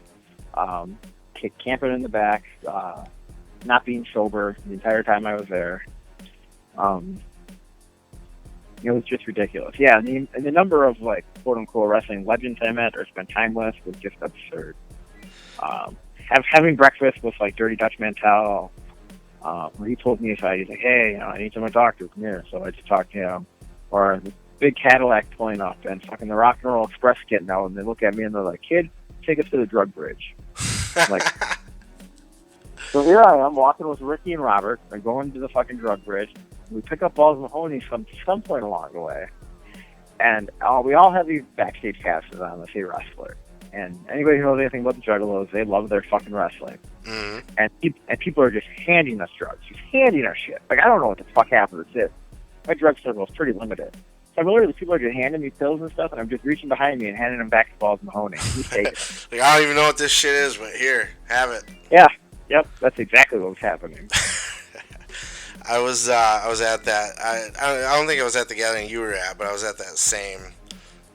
B: Camping in the back, not being sober the entire time I was there. It was just ridiculous. Yeah, and the number of, like, quote-unquote wrestling legends I met or spent time with was just absurd. Having breakfast with, like, Dirty Dutch Mantel, He told me aside, he's like, hey, I need to my doctor, come here. So I just talked to him. Or the big Cadillac pulling up and fucking the Rock and Roll Express getting out, and they look at me and they're like, kid, take us to the drug bridge. I'm like, so here I am walking with Ricky and Robert. We're going to the fucking drug bridge. We pick up Balls Mahoney some point along the way. And we all have these backstage passes on the say wrestler. And anybody who knows anything about the Juggalos, they love their fucking wrestling.
C: Mm-hmm.
B: And people are just handing us drugs. Just handing us shit. Like, I don't know what the fuck happened to this. My drug circle is pretty limited. So literally, people are just handing me pills and stuff, and I'm just reaching behind me and handing them back to Balls Mahoney. He's taking it.
C: Like, I don't even know what this shit is, but here, have it.
B: Yeah. Yep. That's exactly what was happening.
C: I was at that. I don't think I was at the gathering you were at, but I was at that same,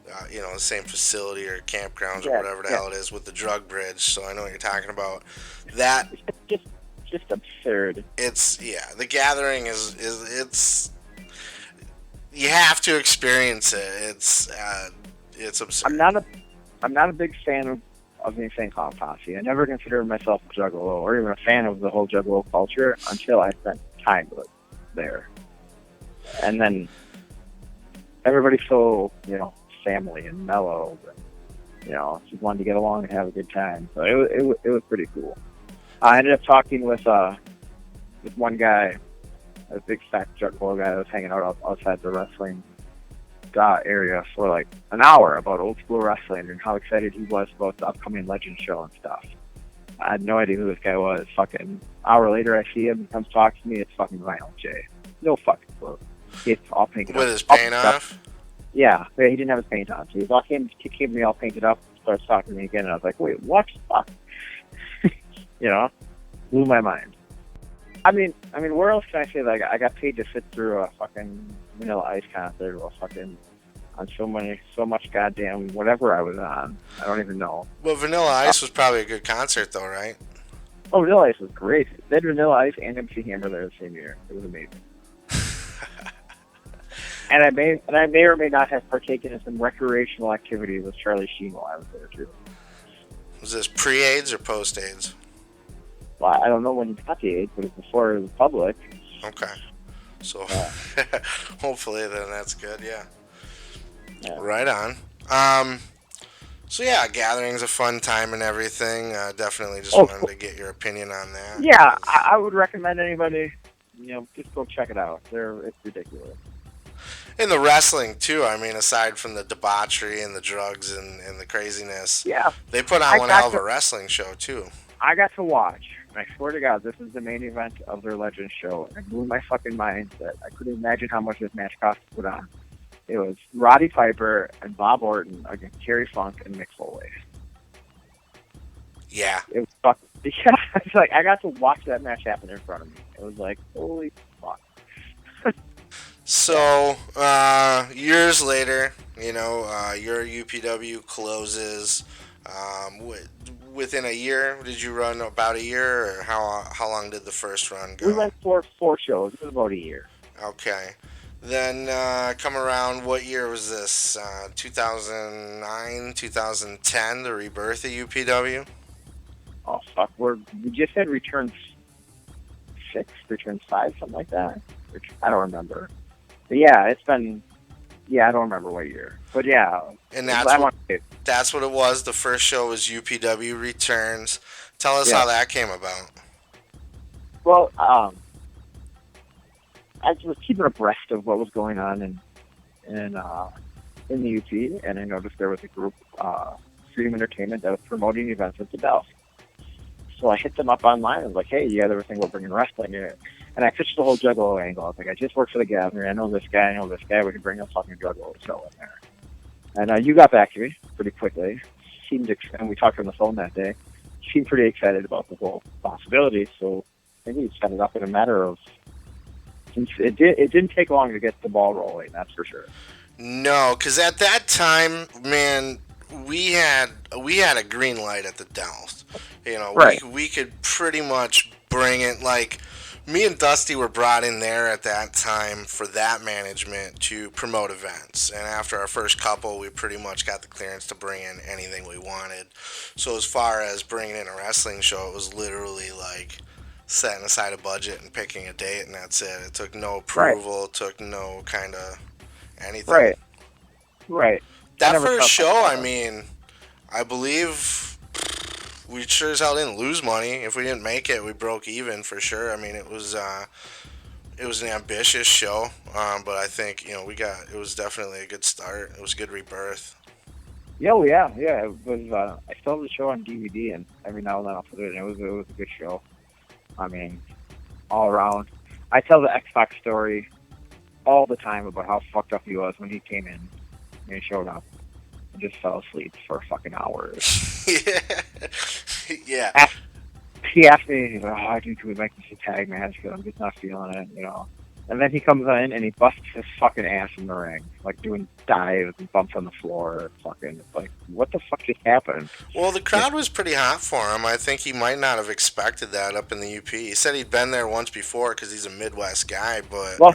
C: the same facility or campgrounds or whatever the hell it is with the drug bridge. So I know what you're talking about. That
B: just absurd.
C: It's the gathering is it's you have to experience it. It's absurd.
B: I'm not a big fan of the Insane Clown Posse. I never considered myself a Juggalo or even a fan of the whole Juggalo culture until I spent time with there. And then everybody's so, family and mellow, and, just wanted to get along and have a good time. So it was pretty cool. I ended up talking with one guy, a big fat Juggalo guy that was hanging out outside the wrestling area for like an hour about old school wrestling and how excited he was about the upcoming Legend show and stuff. I had no idea who this guy was. Fucking hour later, I see him. He comes talk to me. It's fucking Vinyl J. No fucking clue. He's all painted
C: with his paint off.
B: Yeah, he didn't have his paint on. So he came to me all painted up. Starts talking to me again, and I was like, "Wait, what the fuck?" Blew my mind. I mean, where else can I say? Like, I got paid to sit through a fucking Vanilla Ice concert or fucking on so much goddamn whatever I was on. I don't even know.
C: Well, Vanilla Ice was probably a good concert, though, right?
B: Oh, Vanilla Ice was great. They had Vanilla Ice and MC Hammer there the same year. It was amazing. and I may or may not have partaken in some recreational activities with Charlie Sheen while I was there too.
C: Was this pre-AIDS or post-AIDS?
B: Well, I don't know when he got the AIDS, but it was before it was public.
C: Okay. So hopefully then that's good, yeah. Right on. So yeah, gathering's a fun time and everything. Definitely just wanted to get your opinion on that.
B: Yeah, I would recommend anybody, just go check it out. It's ridiculous.
C: In the wrestling too, I mean, aside from the debauchery and the drugs and the craziness, they put on one hell of a wrestling show too.
B: I got to watch. I swear to God, this is the main event of their Legend show. It blew my fucking mind that I couldn't imagine how much this match cost to put on. It was Roddy Piper and Bob Orton against Terry Funk and Mick Foley.
C: Yeah.
B: It was fucking... Yeah, it's like, I got to watch that match happen in front of me. It was like, holy fuck.
C: So, years later, your UPW closes. Within a year, did you run about a year, or how long did the first run go?
B: We went for 4 shows. It was about a year.
C: Okay. Then come around, what year was this? 2009, 2010, the rebirth of UPW?
B: Oh, fuck. We just had Return 6, Return 5, something like that. I don't remember. But yeah, it's been... Yeah, I don't remember what year. But yeah.
C: And that's what it was. The first show was UPW Returns. Tell us how that came about.
B: Well, I was keeping abreast of what was going on in the UP, and I noticed there was a group, Freedom Entertainment, that was promoting events at the Delph. So I hit them up online and was like, hey, you guys ever think about bringing wrestling in? And I pitched the whole Juggalo angle. I was like, I just work for the gathering. I know this guy. We can bring a fucking Juggalo show in there. And you got back to me pretty quickly. And we talked on the phone that day. Seemed pretty excited about the whole possibility. So maybe we set it up in a matter of... It didn't take long to get the ball rolling, that's for sure.
C: No, because at that time, man, we had a green light at the Delph.
B: Right.
C: We could pretty much bring it, like, me and Dusty were brought in there at that time for that management to promote events. And after our first couple, we pretty much got the clearance to bring in anything we wanted. So as far as bringing in a wrestling show, it was literally like setting aside a budget and picking a date, and that's it. It took no
B: Right.
C: approval, took no kind of anything.
B: Right. Right. I
C: That
B: never
C: first
B: felt like
C: show, I
B: that.
C: mean, I believe we sure as hell didn't lose money. If we didn't make it, we broke even for sure. I mean, it was an ambitious show, but I think it was definitely a good start. It was a good rebirth.
B: Yeah, well, yeah, yeah. It was. I still have the show on DVD, and every now and then I'll put it in. It was a good show. I mean, all around. I tell the Xbox story all the time about how fucked up he was when he came in and he showed up and just fell asleep for fucking hours.
C: Yeah, yeah.
B: He asked me, he's like, "Oh, I think we make this a tag match because I'm just not feeling it, you know." And then he comes in and he busts his fucking ass in the ring, like doing dives and bumps on the floor. Fucking, like, what the fuck just happened?
C: Well, the crowd was pretty hot for him. I think he might not have expected that up in the UP. He said he'd been there once before because he's a Midwest guy, but
B: Well,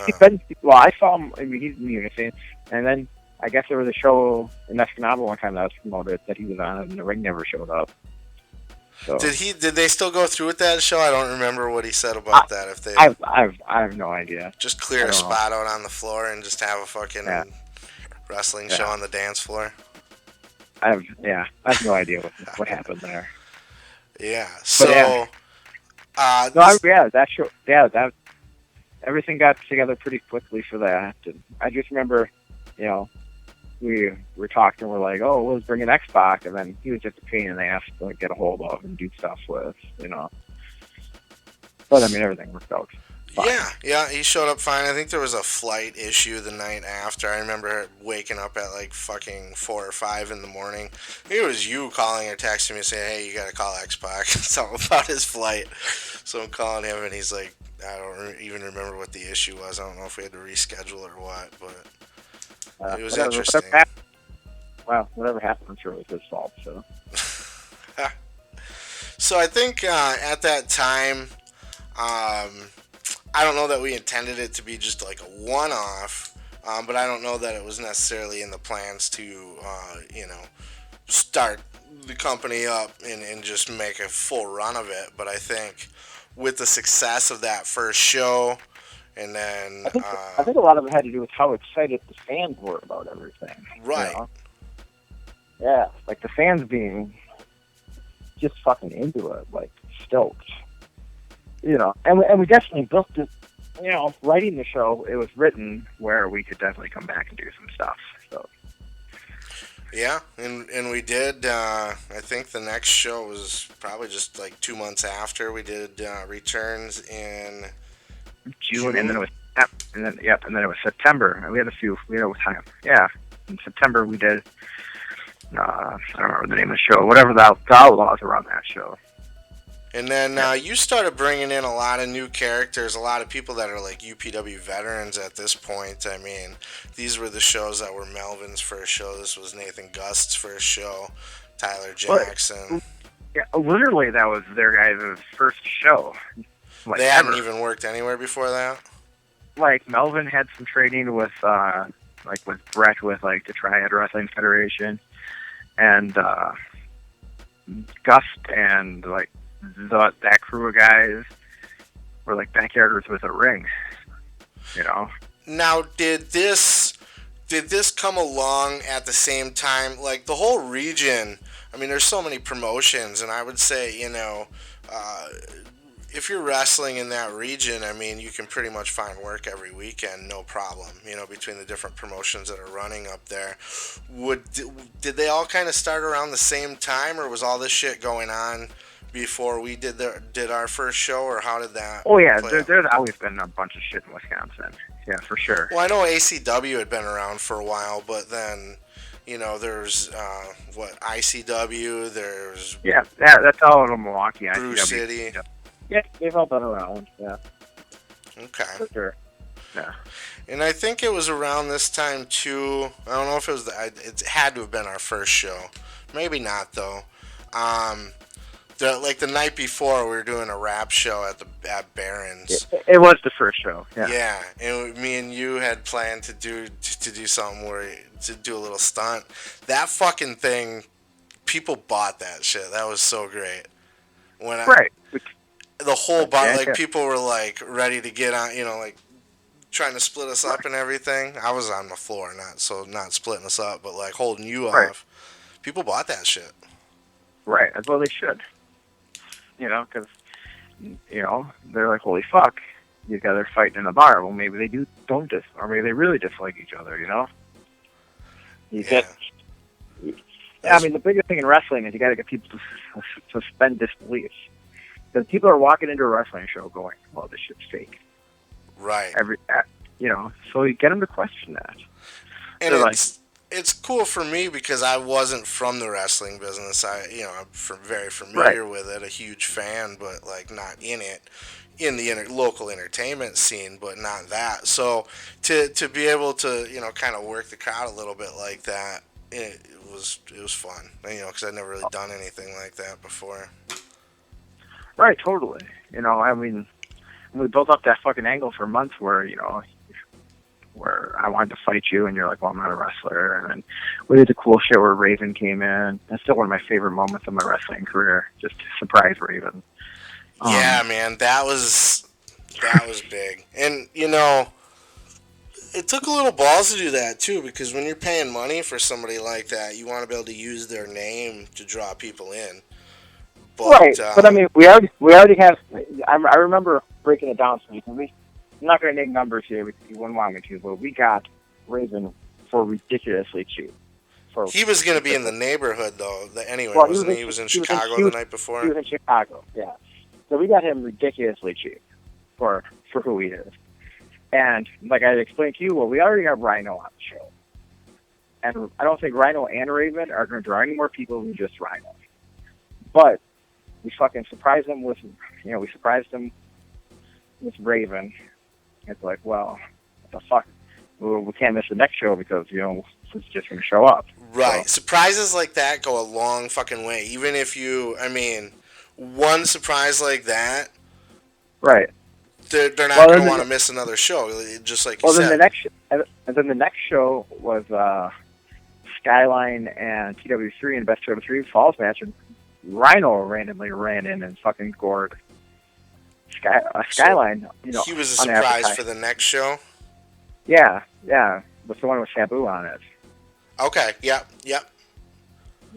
B: I saw him. I mean, he's in unison, and then I guess there was a show in Escanaba one time that was promoted that he was on, and the ring never showed up. So
C: did they still go through with that show? I don't remember what he said about that. If they
B: I have no idea.
C: just clear a spot out on the floor and just have a fucking
B: Yeah.
C: wrestling show on the dance floor.
B: I have no idea what happened there.
C: Yeah. So,
B: That show, that everything got together pretty quickly for that. And I just remember, you know, we were talking, we're like, oh, let's bring an Xbox, and then he was just a pain in the ass to like, get a hold of and do stuff with, you know. But I mean, everything worked out fine.
C: Yeah, he showed up fine. I think there was a flight issue the night after. I remember waking up at like fucking 4 or 5 in the morning. I think it was you calling or texting me saying, hey, you gotta call Xbox, something about his flight. So I'm calling him and he's like, I don't even remember what the issue was. I don't know if we had to reschedule or what, but it was interesting.
B: Whatever happened, I'm sure it was his fault. So,
C: so I think at that time, I don't know that we intended it to be just like a one-off, but I don't know that it was necessarily in the plans to, start the company up and just make a full run of it. But I think with the success of that first show, and then
B: I think a lot of it had to do with how excited the fans were about everything.
C: Right.
B: You know? Yeah, like the fans being just fucking into it, like stoked. You know, and we definitely built it. You know, writing the show, it was written where we could definitely come back and do some stuff. So.
C: Yeah, and we did. I think the next show was probably just like 2 months after we did Returns in
B: June, and then it was and then it was September. And we had time. Yeah, in September we did. I don't remember the name of the show. Whatever the Outlaws were on that show.
C: And then you started bringing in a lot of new characters, a lot of people that are like UPW veterans at this point. I mean, these were the shows that were Melvin's first show. This was Nathan Gust's first show. Tyler Jackson.
B: Yeah, literally that was their guys' first show.
C: Like, they hadn't even worked anywhere before that?
B: Like, Melvin had some training with Brett with, like, the Triad Wrestling Federation. And Gust and, like, that crew of guys were, like, backyarders with a ring. You know?
C: Now, did this come along at the same time? Like, the whole region, I mean, there's so many promotions, and I would say, if you're wrestling in that region, I mean, you can pretty much find work every weekend, no problem, between the different promotions that are running up there. Did they all kind of start around the same time, or was all this shit going on before we did our first show, or how did that
B: Oh, yeah,
C: play out?
B: there's always been a bunch of shit in Wisconsin. Yeah, for sure.
C: Well, I know ACW had been around for a while, but then, there's, ICW, there's...
B: Yeah, that's all in Milwaukee.
C: Brew
B: ICW.
C: City.
B: Yeah, they've all been around, yeah.
C: Okay.
B: For sure. Yeah.
C: And I think it was around this time, too. I don't know if it was... it had to have been our first show. Maybe not, though. The night before, we were doing a rap show at Barron's.
B: It was the first show, yeah.
C: Yeah, and me and you had planned to do something to do a little stunt. That fucking thing, people bought that shit. That was so great.
B: Right.
C: the whole
B: Yeah,
C: like people were like ready to get on, like trying to split us up and everything. I was on the floor, not splitting us up, but like holding you
B: right,
C: off. People bought that shit.
B: right. As well they should. Because they're like, holy fuck, these guys are fighting in a bar. Well, maybe they or maybe they really dislike each other. You
C: Yeah.
B: I mean, the biggest thing in wrestling is you got to get people to suspend disbelief. Because people are walking into a wrestling show going, "Well, this shit's fake."
C: Right.
B: So you get them to question that.
C: And
B: They're
C: it's cool for me because I wasn't from the wrestling business. I'm very familiar with it, a huge fan, but like not in it, in the local entertainment scene, but not that. So to be able to kind of work the crowd a little bit like that, it was fun. Because I'd never really done anything like that before.
B: right, totally. I mean, we built up that fucking angle for months where where I wanted to fight you, and you're like, well, I'm not a wrestler. And then we did the cool shit where Raven came in. That's still one of my favorite moments of my wrestling career, just to surprise Raven.
C: Yeah, man, that was big. And, it took a little balls to do that, too, because when you're paying money for somebody like that, you want to be able to use their name to draw people in. But,
B: right, but I mean, we already have, I remember breaking it down for you. I'm not going to name numbers here because you wouldn't want me to, but we got Raven for ridiculously cheap.
C: He was going to be in the neighborhood, though, anyway,
B: well,
C: wasn't he? He was in Chicago the night before?
B: He was in Chicago, yeah. So we got him ridiculously cheap for who he is. And like I explained to you, well, we already have Rhino on the show. And I don't think Rhino and Raven are going to draw any more people than just Rhino. But we fucking surprised them with, we surprised them with Raven. It's like, well, what the fuck? We can't miss the next show because, it's just going to show up.
C: Right.
B: So.
C: Surprises like that go a long fucking way. Even if one surprise like that,
B: right.
C: They're not going to want to miss another show, just like you said.
B: Then the next show was Skyline and TW3 and Best of 3 Falls match, and Rhino randomly ran in and fucking gored Skyline.
C: He was a surprise for the next show.
B: Yeah, with the one with Sabu on it.
C: Okay, yep.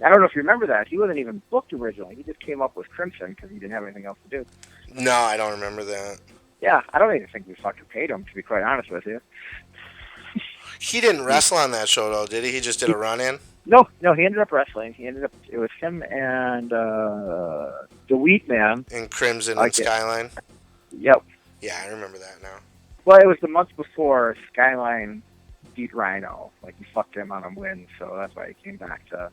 B: I don't know if you remember that. He wasn't even booked originally. He just came up with Crimson because he didn't have anything else to do.
C: No, I don't remember that.
B: Yeah, I don't even think we fucking paid him, to be quite honest with you.
C: He didn't wrestle on that show, though, did he? He just did a run-in?
B: No, he ended up wrestling. It was him and the Wheat Man.
C: In Crimson and Skyline?
B: Yep.
C: Yeah, I remember that now.
B: Well, it was the month before Skyline beat Rhino. Like, he fucked him on a win, so that's why he came back to...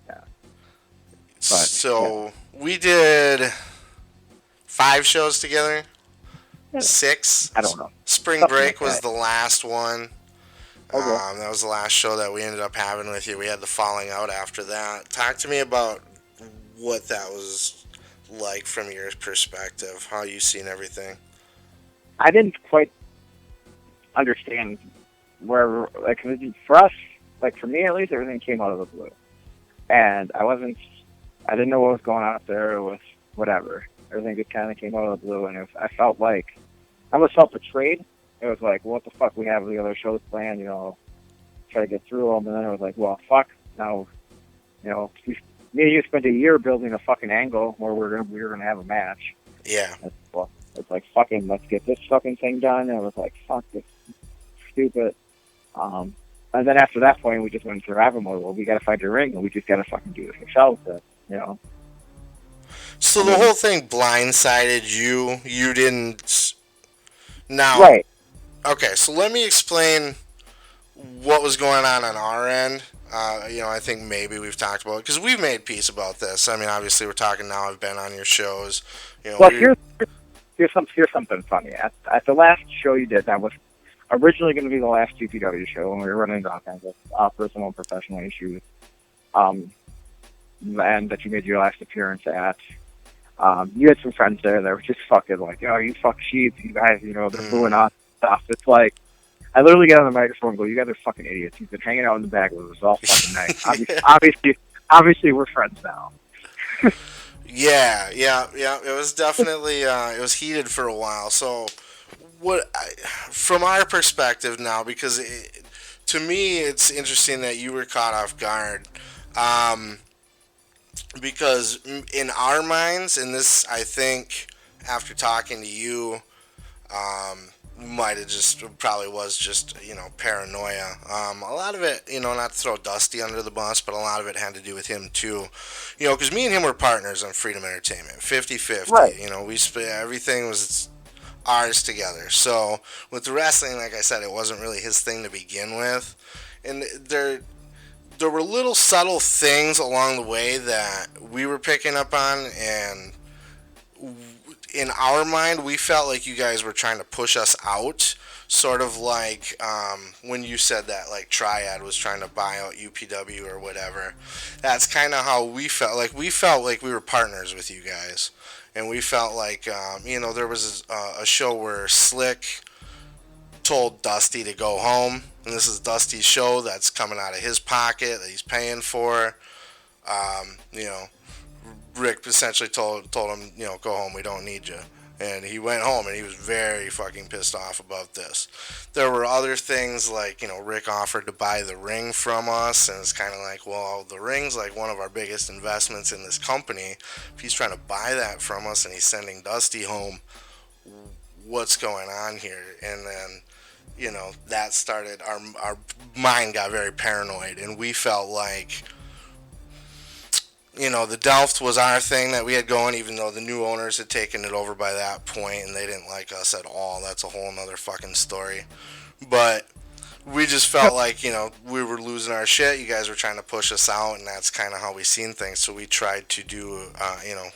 B: Yeah.
C: We did 5 shows together?
B: Yeah.
C: 6?
B: I don't know.
C: Spring
B: Something
C: Break
B: like
C: was the last one.
B: Okay.
C: That was the last show that we ended up having with you. We had the falling out after that. Talk to me about what that was like from your perspective, how you seen everything.
B: I didn't quite understand where, like, for us, like, for me at least, everything came out of the blue. And I didn't know what was going on up there with whatever. Everything just kind of came out of the blue, and I felt like, I almost felt betrayed. It was like, what the fuck, we have the other shows planned, try to get through them, and then it was like, well, fuck, now, me and you spent a year building a fucking angle where we were gonna have a match.
C: Yeah.
B: It's like, fucking, let's get this fucking thing done, and it was like, fuck, this stupid. And then after that point, we just went into survival mode. Well, we gotta find the ring, and we just gotta fucking do this ourselves,
C: So the whole thing blindsided you. You didn't... Now...
B: Right.
C: Okay, so let me explain what was going on our end. I think maybe we've talked about it, because we've made peace about this. I mean, obviously, we're talking now. I've been on your shows.
B: Well, here's something funny. At the last show you did, that was originally going to be the last GPW show, and we were running into all kinds of personal and professional issues. And that you made your last appearance at. You had some friends there that were just fucking like, you fuck sheep, you guys, they're booing us stuff. It's like, I literally get on the microphone and go, you guys are fucking idiots. You've been hanging out in the back with us all fucking night. Obviously, we're friends now.
C: Yeah. It was definitely it was heated for a while. So, from our perspective now, because to me it's interesting that you were caught off guard, um, because in our minds, and this I think after talking to you, might have just probably was just paranoia. A lot of it, not to throw Dusty under the bus, but a lot of it had to do with him too. Because me and him were partners on Freedom Entertainment, 50-50.
B: Right.
C: We split, everything was ours together. So with the wrestling, like I said, it wasn't really his thing to begin with, and there were little subtle things along the way that we were picking up on, and in our mind, we felt like you guys were trying to push us out, sort of like when you said that, like Triad was trying to buy out UPW or whatever. That's kind of how we felt. Like we felt like we were partners with you guys, and we felt like there was a show where Slick told Dusty to go home, and this is Dusty's show that's coming out of his pocket that he's paying for. Rick essentially told him, go home, we don't need you. And he went home, and he was very fucking pissed off about this. There were other things like, Rick offered to buy the ring from us, and it's kind of like, well, the ring's like one of our biggest investments in this company. If he's trying to buy that from us and he's sending Dusty home, what's going on here? And then, that started, our mind got very paranoid, and we felt like, the Delft was our thing that we had going, even though the new owners had taken it over by that point, and they didn't like us at all. That's a whole nother fucking story. But we just felt like, we were losing our shit. You guys were trying to push us out, and that's kind of how we seen things. So we tried to do,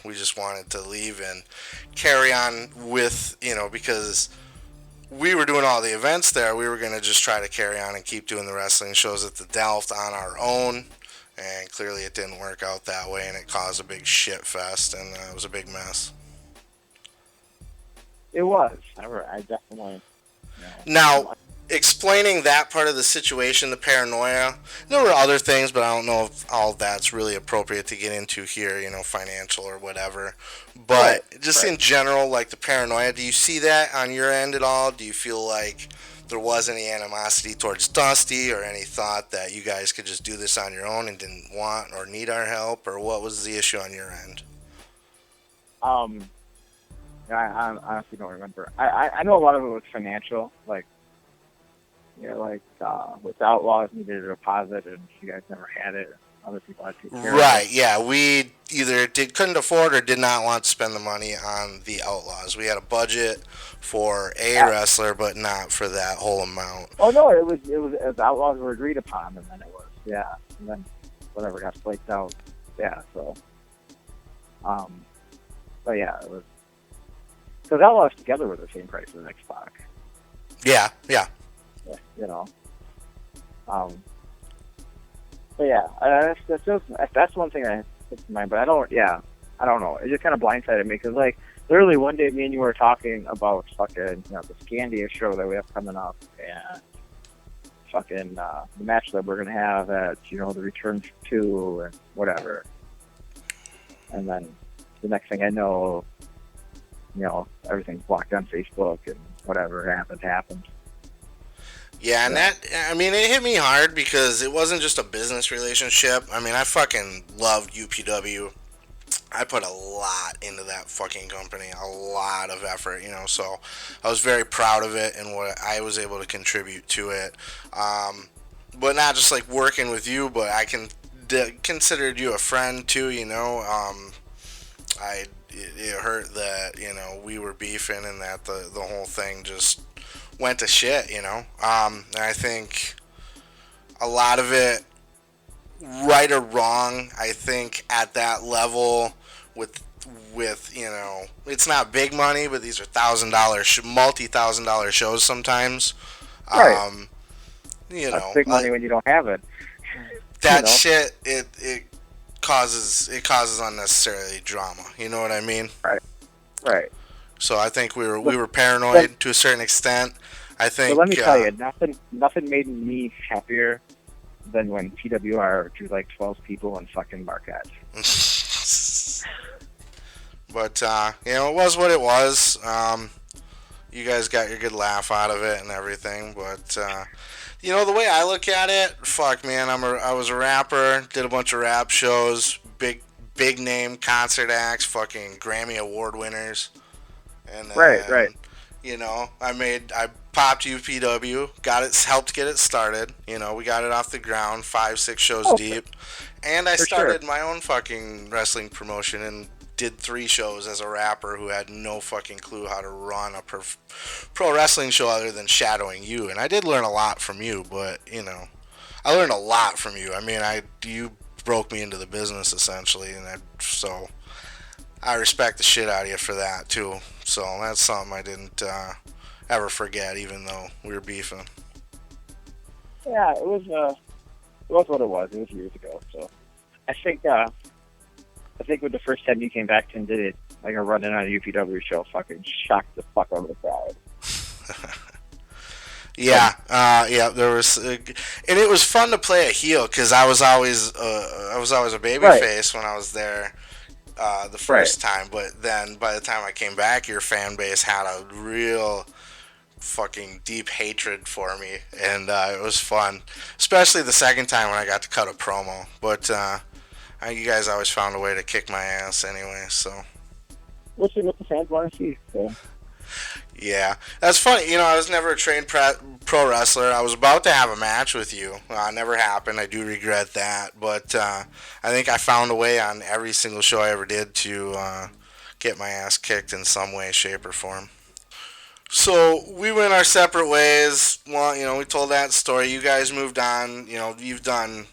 C: we just wanted to leave and carry on with, because we were doing all the events there. We were going to just try to carry on and keep doing the wrestling shows at the Delft on our own. And clearly it didn't work out that way, and it caused a big shit fest, and it was a big mess.
B: It was. I definitely.
C: Now, explaining that part of the situation, the paranoia, there were other things, but I don't know if all that's really appropriate to get into here, financial or whatever. But just in general, like the paranoia, do you see that on your end at all? Do you feel like there was any animosity towards Dusty, or any thought that you guys could just do this on your own and didn't want or need our help, or what was the issue on your end?
B: I honestly don't remember. I know a lot of it was financial, like with Outlaws needed a deposit and you guys never had it. Other people had to take care of it.
C: Right, yeah, we either couldn't afford or did not want to spend the money on the Outlaws. We had a budget for a wrestler, but not for that whole amount.
B: Oh no, it was the Outlaws were agreed upon, and then it was and then whatever got flaked out. So but it was because Outlaws together were the same price as X-Pac.
C: Yeah.
B: But that's one thing I took to mind. But I don't know. It just kind of blindsided me because, like, literally one day me and you were talking about fucking, the Scandia show that we have coming up and fucking the match that we're gonna have at, the Return to and whatever. And then the next thing I know, everything's blocked on Facebook and whatever happened.
C: Yeah, and it hit me hard because it wasn't just a business relationship. I mean, I fucking loved UPW. I put a lot into that fucking company, a lot of effort, so I was very proud of it and what I was able to contribute to it. But not just like working with you, but I considered you a friend too, it hurt that, we were beefing and that the whole thing just went to shit, and I think a lot of it, right or wrong, I think at that level with it's not big money, but these are $1,000, multi-$1,000 shows sometimes.
B: Right. That's big money when you don't have it.
C: That shit, it causes unnecessarily drama. You know what I mean?
B: Right.
C: So I think we were paranoid to a certain extent. I think.
B: So let me tell you, nothing made me happier than when PWR drew like 12 people in fucking Marquette.
C: But it was what it was. You guys got your good laugh out of it and everything, but the way I look at it, fuck, man, I was a rapper, did a bunch of rap shows, big name concert acts, fucking Grammy award winners, and then,
B: Right.
C: I popped UPW, helped get it started. We got it off the ground, 5, 6 shows
B: Oh,
C: deep, and I
B: for
C: started
B: sure.
C: my own fucking wrestling promotion and did 3 shows as a rapper who had no fucking clue how to run a pro wrestling show other than shadowing you. And I did learn a lot from you, but I learned a lot from you. I mean, you broke me into the business essentially, and so I respect the shit out of you for that too. So that's something I didn't ever forget, even though we were beefing.
B: Yeah, it was what it was. It was years ago. So I think with the first time you came back and did it, like a running on a UPW show, fucking shocked the fuck out of the crowd.
C: Yeah, there was, and it was fun to play a heel because I was always a baby
B: Right.
C: face when I was there the
B: Right.
C: first time. But then by the time I came back, your fan base had a real fucking deep hatred for me, and it was fun, especially the second time when I got to cut a promo. But you guys always found a way to kick my ass anyway, so.
B: What the fans want to see. So.
C: Yeah, that's funny. I was never a trained pro wrestler. I was about to have a match with you. Never happened. I do regret that. But I think I found a way on every single show I ever did to get my ass kicked in some way, shape, or form. So we went our separate ways. Well, we told that story. You guys moved on. You've done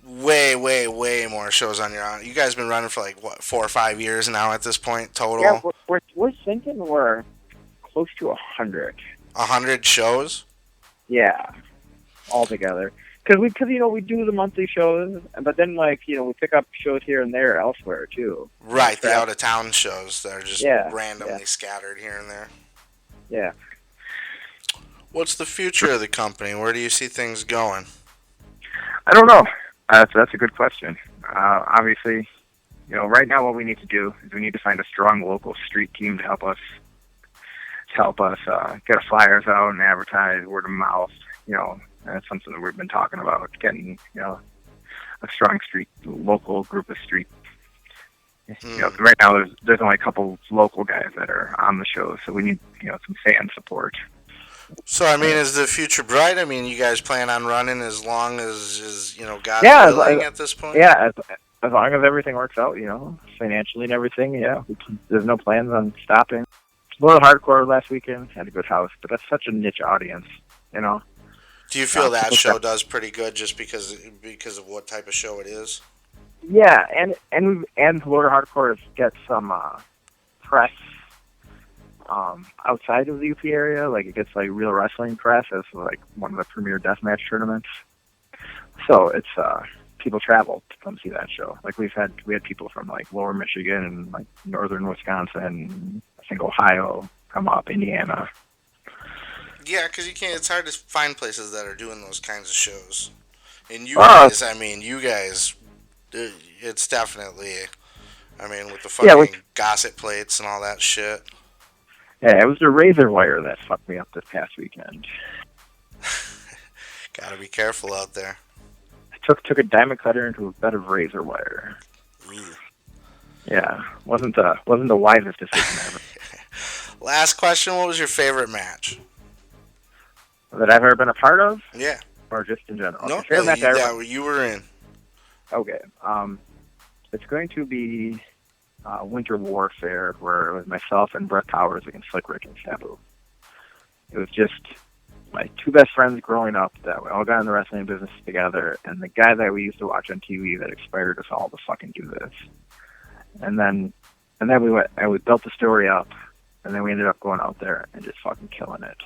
C: way, way, way more shows on your own. You guys been running for like, what, 4 or 5 years now at this point total?
B: Yeah, we're thinking we're close to 100.
C: 100 shows?
B: Yeah, all together. Because we do the monthly shows, but then we pick up shows here and there elsewhere too.
C: Right, the out of town shows that are just randomly scattered here and there.
B: Yeah.
C: What's the future of the company? Where do you see things going?
B: I don't know. That's a good question. Obviously, right now what we need to do is we need to find a strong local street team to help us get flyers out and advertise, word of mouth. That's something that we've been talking about, getting a strong local group of street. Right now there's only a couple local guys that are on the show, so we need some fan support.
C: So I mean, is the future bright? I mean, you guys plan on running as long as God's willing at this point?
B: Yeah, as long as everything works out, financially and everything. Yeah, there's no plans on stopping. A little hardcore last weekend, had a good house, but that's such a niche audience,
C: Do you feel that show does pretty good just because of what type of show it is?
B: Yeah, and Florida Hardcore gets some press outside of the UP area. Like, it gets real wrestling press as one of the premier deathmatch tournaments. So it's people travel to come see that show. We had people from lower Michigan and northern Wisconsin, I think Ohio, come up, Indiana.
C: Yeah, because it's hard to find places that are doing those kinds of shows. And you guys, it's definitely, with the fucking gossip plates and all that shit.
B: Yeah, it was the razor wire that fucked me up this past weekend.
C: Gotta be careful out there.
B: I took a diamond cutter into a bed of razor wire.
C: Ooh.
B: Yeah, wasn't the wisest decision ever.
C: Last question: what was your favorite match
B: that I've ever been a part of?
C: Yeah,
B: or just in general?
C: No,
B: favorite match
C: that you were in.
B: Okay, it's going to be Winter Warfare, where it was myself and Brett Powers against Slick Rick and Sabu. It was just my 2 best friends growing up that we all got in the wrestling business together, and the guy that we used to watch on TV that inspired us all to fucking do this. And then we went and we built the story up, and then we ended up going out there and just fucking killing it.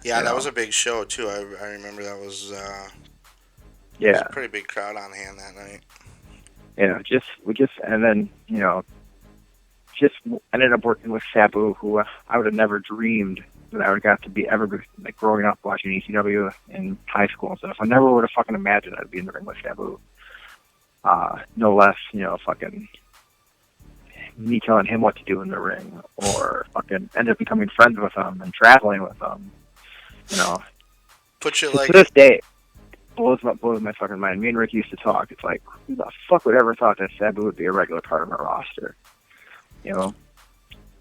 C: Yeah, that was a big show too. I remember that was
B: yeah,
C: it was a pretty big crowd on hand that night.
B: Yeah, and then just ended up working with Sabu, who I would have never dreamed that I would have got to be ever growing up watching ECW in high school and stuff. I never would have fucking imagined I'd be in the ring with Sabu. No less, fucking me telling him what to do in the ring, or fucking end up becoming friends with him and traveling with him. You know,
C: Put you
B: to
C: like
B: this day, blows my fucking mind. Me and Rick used to talk. It's like, who the fuck would ever thought that Sabu would be a regular part of our roster? You know.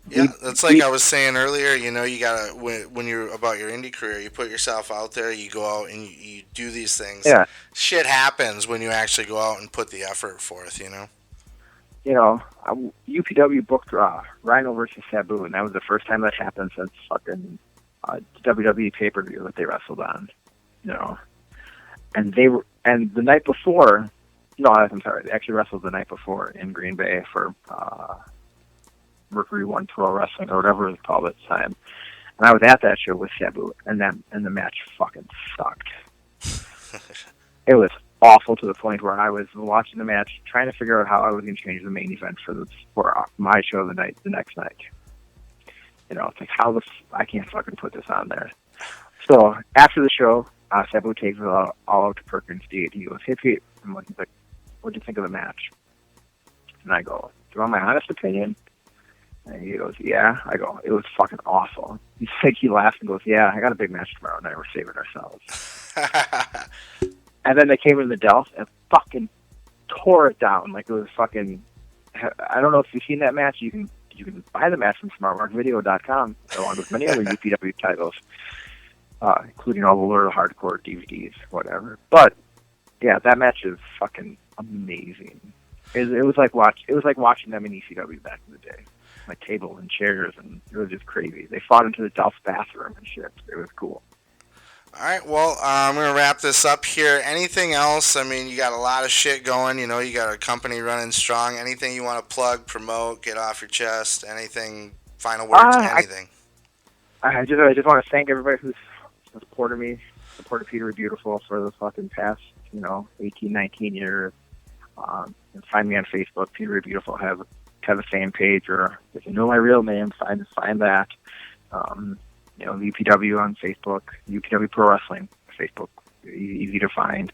C: Yeah, that's like I was saying earlier. You know, you gotta when you're about your indie career, you put yourself out there. You go out and you do these things.
B: Yeah.
C: Shit happens when you actually go out and put the effort forth. You know.
B: You know, UPW booked Rhino versus Sabu, and that was the first time that happened since fucking WWE pay-per-view that they wrestled on. You know, and the night before. No, I'm sorry. They actually wrestled the night before in Green Bay for. Mercury One Pro Wrestling or whatever it was called at the time, and I was at that show with Sabu, and the match fucking sucked. It was awful to the point where I was watching the match, trying to figure out how I was going to change the main event for my show the next night. You know, it's like I can't fucking put this on there. So after the show, Sabu takes it all out to Perkins D. He goes, "Hey Pete," and he's like, "What'd you think of the match?" And I go, "Do you want my honest opinion?" And he goes, "Yeah." I go, "It was fucking awful." He's like, he laughs and goes, "Yeah, I got a big match tomorrow night. We're saving ourselves." And then they came in the Delph and fucking tore it down like it was fucking. I don't know if you've seen that match. You can buy the match from SmartMarkVideo.com along with many other UPW titles, including all the Lord of Hardcore DVDs, whatever. But yeah, that match is fucking amazing. It was like watching them in ECW back in the day. My table and chairs, and it was just crazy. They fought into the Delph's bathroom and shit. It was cool.
C: All right, well, I'm going to wrap this up here. Anything else? I mean, you got a lot of shit going. You know, you got a company running strong. Anything you want to plug, promote, get off your chest? Anything, final words, anything?
B: I just want to thank everybody who's supported me, supported Peter Beautiful for the fucking past, 18, 19 years. Find me on Facebook, Peter Beautiful. Have a fan page, or if you know my real name, find that. UPW on Facebook, UPW Pro Wrestling Facebook, easy to find.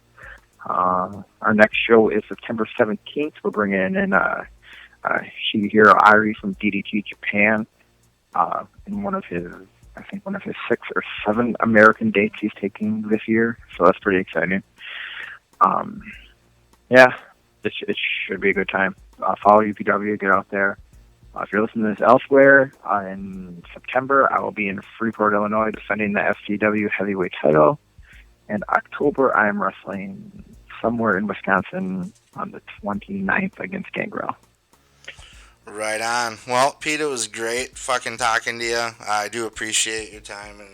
B: Our next show is September 17th. We're bringing in Shigehiro Airi from DDT Japan, in one of his 6 or 7 American dates he's taking this year, so that's pretty exciting. It should be a good time. Follow UPW, get out there. If you're listening to this elsewhere, in September, I will be in Freeport, Illinois, defending the FCW heavyweight title. In October, I am wrestling somewhere in Wisconsin on the 29th against Gangrel.
C: Right on. Well, Pete, it was great fucking talking to you. I do appreciate your time, and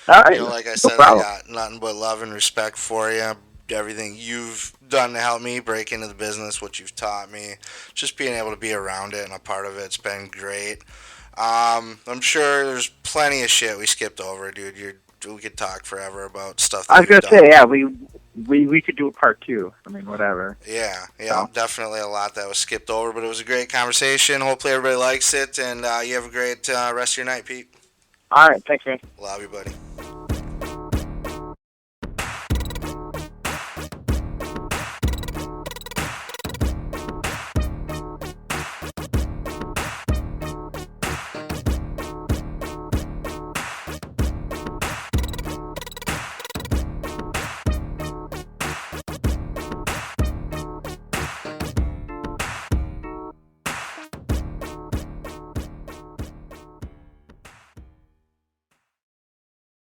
B: all right,
C: like I said, I got nothing but love and respect for you. Everything you've done to help me break into the business, what you've taught me, just being able to be around it and a part of it's been great. I'm sure there's plenty of shit we skipped over, dude. We could talk forever about stuff.
B: I was gonna say, yeah, we could do a part 2. I mean, whatever.
C: Yeah, definitely a lot that was skipped over, but it was a great conversation. Hopefully everybody likes it, and you have a great rest of your night, Pete.
B: All right, thanks, man.
C: Love you, buddy.